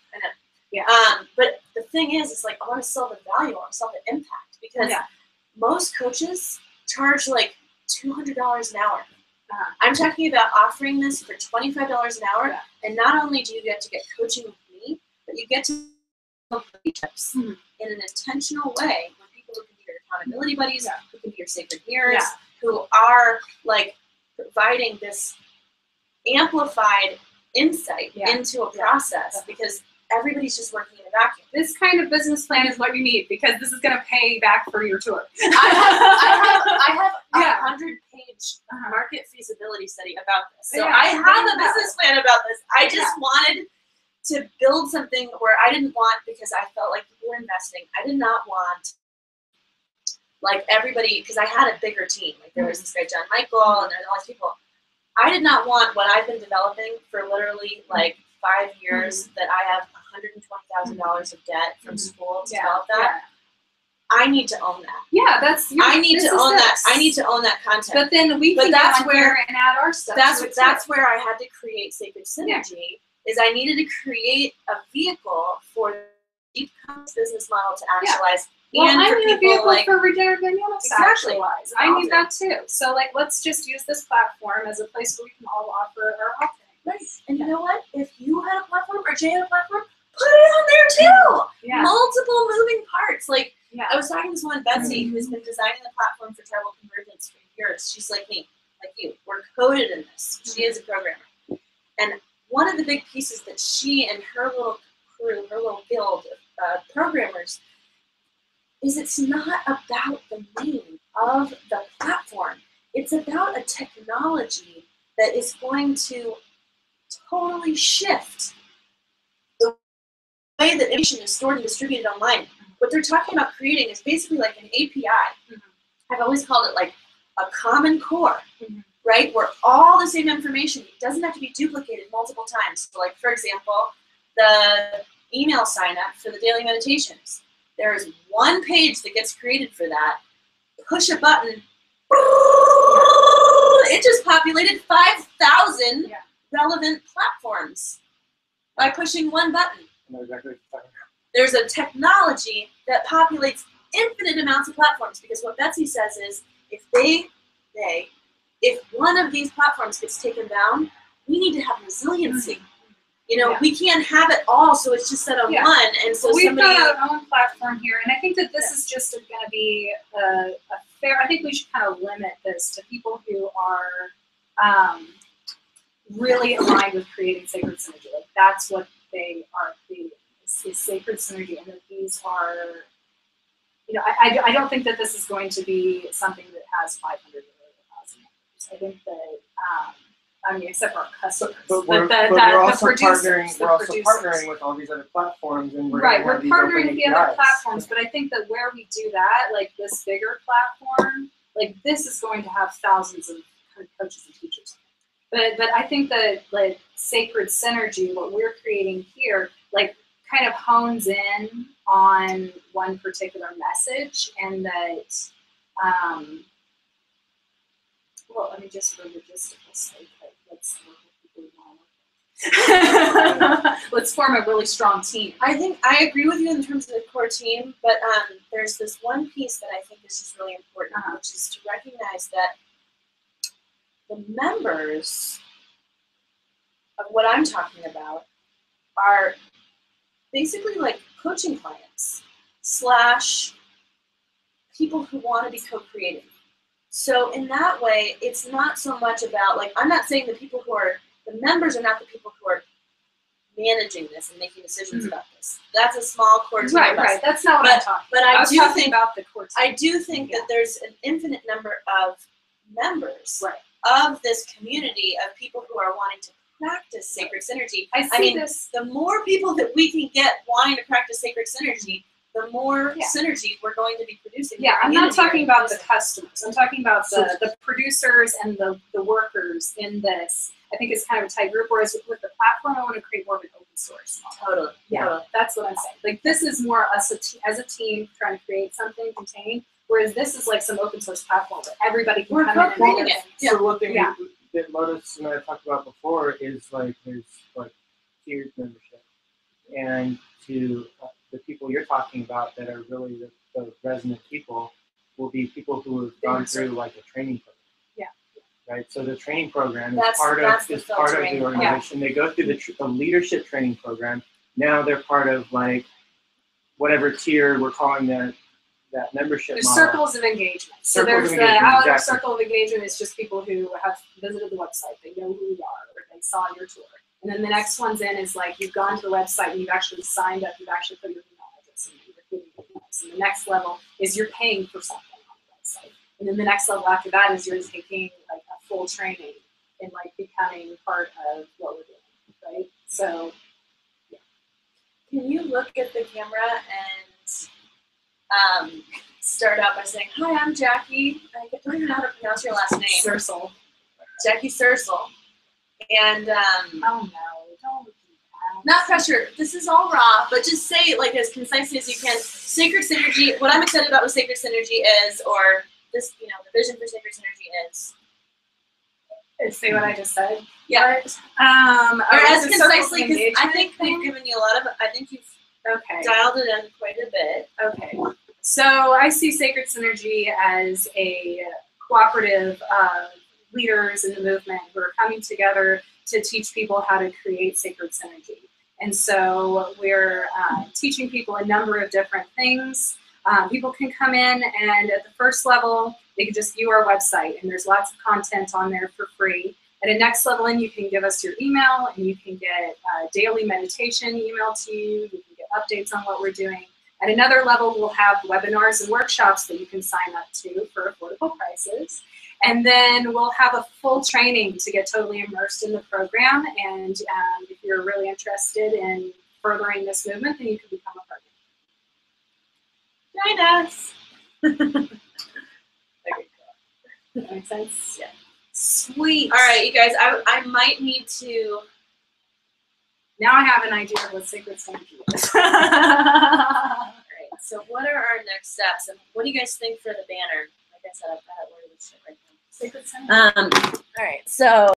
But the thing is, it's like, I want to sell the value, I want to sell the impact, because Yeah. most coaches charge like $200 an hour. Uh-huh. I'm talking about offering this for $25 an hour, Yeah. and not only do you get to get coaching with me, but you get to build relationships Mhm. in an intentional way with people who can be your accountability buddies, Yeah. who can be your sacred mirrors, Yeah. who are like providing this amplified insight Yeah. into a Yeah. process, because everybody's just working in a vacuum. This kind of business plan is what you need, because this is going to pay back for your tour. I have a Yeah. 100-page Uh-huh. market feasibility study about this. So Yeah, I so have there a you go. business plan about this. I just Yeah. wanted to build something where I didn't want, because I felt like people were investing, I did not want like everybody, because I had a bigger team. Like there was this guy, John Michael, and there's all these people. I did not want what I've been developing for literally like 5 years, that I have $120,000 of debt from school to develop that. I need to own that. Yeah, that's. I need to own that. this. I need to own that content. But then we But can that's get on where- here and add our stuff. that's to it, that's too. where I had to create Sacred Synergy. Is I needed to create a vehicle for the deep business model to actualize, Well, and I for need a people vehicle like for regenerative Daniela to Exactly. actualize. I All need do. that too. So like, let's just use this platform as a place where we can all offer our offerings. right. And you know what? If you had a platform or Jay had a platform, put it on there too. Yeah. Multiple moving parts. Like Yeah. I was talking to this woman, Betsy, who's been designing the platform for tribal convergence for years. She's like me, like you. We're coded in this. She is a programmer. And one of the big pieces that she and her little crew, her little guild of programmers, is it's not about the name of the platform. It's about a technology that is going to totally shift the way that information is stored and distributed online. What they're talking about creating is basically like an API. I've always called it like a common core, right? Where all the same information doesn't have to be duplicated multiple times. So like, for example, the email sign up for the daily meditations. There is one page that gets created for that. Push a button. It just populated 5,000 relevant platforms by pushing one button. I know exactly what you're talking There's a technology that populates infinite amounts of platforms, because what Betsy says is if if one of these platforms gets taken down, we need to have resiliency. You know, we can't have it all, so it's just set on one, and so we've somebody. got our own platform here, and I think that this is just going to be a fair. I think we should kind of limit this to people who are really aligned with creating sacred synergy. Like that's what they are creating is sacred synergy, and that these are. You know, I don't think that this is going to be something that has 500 or 1,000 members. I think that. I mean, except for our customers. But we're also partnering with all these other platforms, and we're partnering with the other platforms. But I think that where we do that, like this bigger platform, like this is going to have thousands of coaches and teachers. But I think that like sacred synergy, what we're creating here, like kind of hones in on one particular message, and that. Well, I mean, just for logistical sake, let's work with people who want to work. Let's form a really strong team. I think I agree with you in terms of the core team, but there's this one piece that I think is just really important, which is to recognize that the members of what I'm talking about are basically like coaching clients / people who want to be co-creating. So in that way, it's not so much about, like, I'm not saying the members are not the people who are managing this and making decisions about this. That's a small core team. Right. That's not what I'm talking about. But I do think about the core team. I do think that there's an infinite number of members of this community of people who are wanting to practice sacred synergy. I mean, the more people that we can get wanting to practice sacred synergy, the more synergy we're going to be producing. Yeah, I'm not talking about the customers. I'm talking about the producers and the workers in this. I think it's kind of a tight group, whereas with the platform, I want to create more of an open source model. Totally. Yeah, that's what I'm saying. Like this is more us as a team trying to create something contained, whereas this is like some open source platform where everybody can come in and make it. So one thing that Lotus and I talked about before is like there's like tiered membership, and to the people you're talking about that are really the resonant people will be people who have gone through like a training program. Right. So the training program is part of the organization. They go through the leadership training program. Now they're part of like whatever tier we're calling that membership There's model. Circles of engagement. So there's the outer circle of engagement is just people who have visited the website. They know who we are, or they saw your tour. And then the next one's in is like you've gone to the website and you've actually signed up. You've actually put your email address in. You're getting emails. And the next level is you're paying for something on the website. And then the next level after that is you're taking like a full training and like becoming part of what we're doing, right? So, yeah. Can you look at the camera and start out by saying, "Hi, I'm Jackie. I don't even know how to pronounce your last name." Sersel. Jackie Sersel. And oh no, don't. Not pressure. This is all raw, but just say it like as concisely as you can. Sacred Synergy. What I'm excited about with Sacred Synergy is, or this, you know, the vision for Sacred Synergy is. Say what I just said. Yeah. Or as concisely, because I think they've given you a lot of. I think you've dialed it in quite a bit. Okay. So I see Sacred Synergy as a cooperative of leaders in the movement who are coming together to teach people how to create sacred synergy. And so we're teaching people a number of different things. People can come in and at the first level, they can just view our website and there's lots of content on there for free. At a next level in, you can give us your email and you can get daily meditation emailed to you. You can get updates on what we're doing. At another level, we'll have webinars and workshops that you can sign up to for affordable prices. And then we'll have a full training to get totally immersed in the program. And if you're really interested in furthering this movement, then you can become a partner. Join us. That makes sense? Yeah. Sweet. All right, you guys, I might need to. Now I have an idea of what sacred synergy is. All right, so what are our next steps? And what do you guys think for the banner? Like I said, I've got it where it is right now. Sacred synergy. All right, so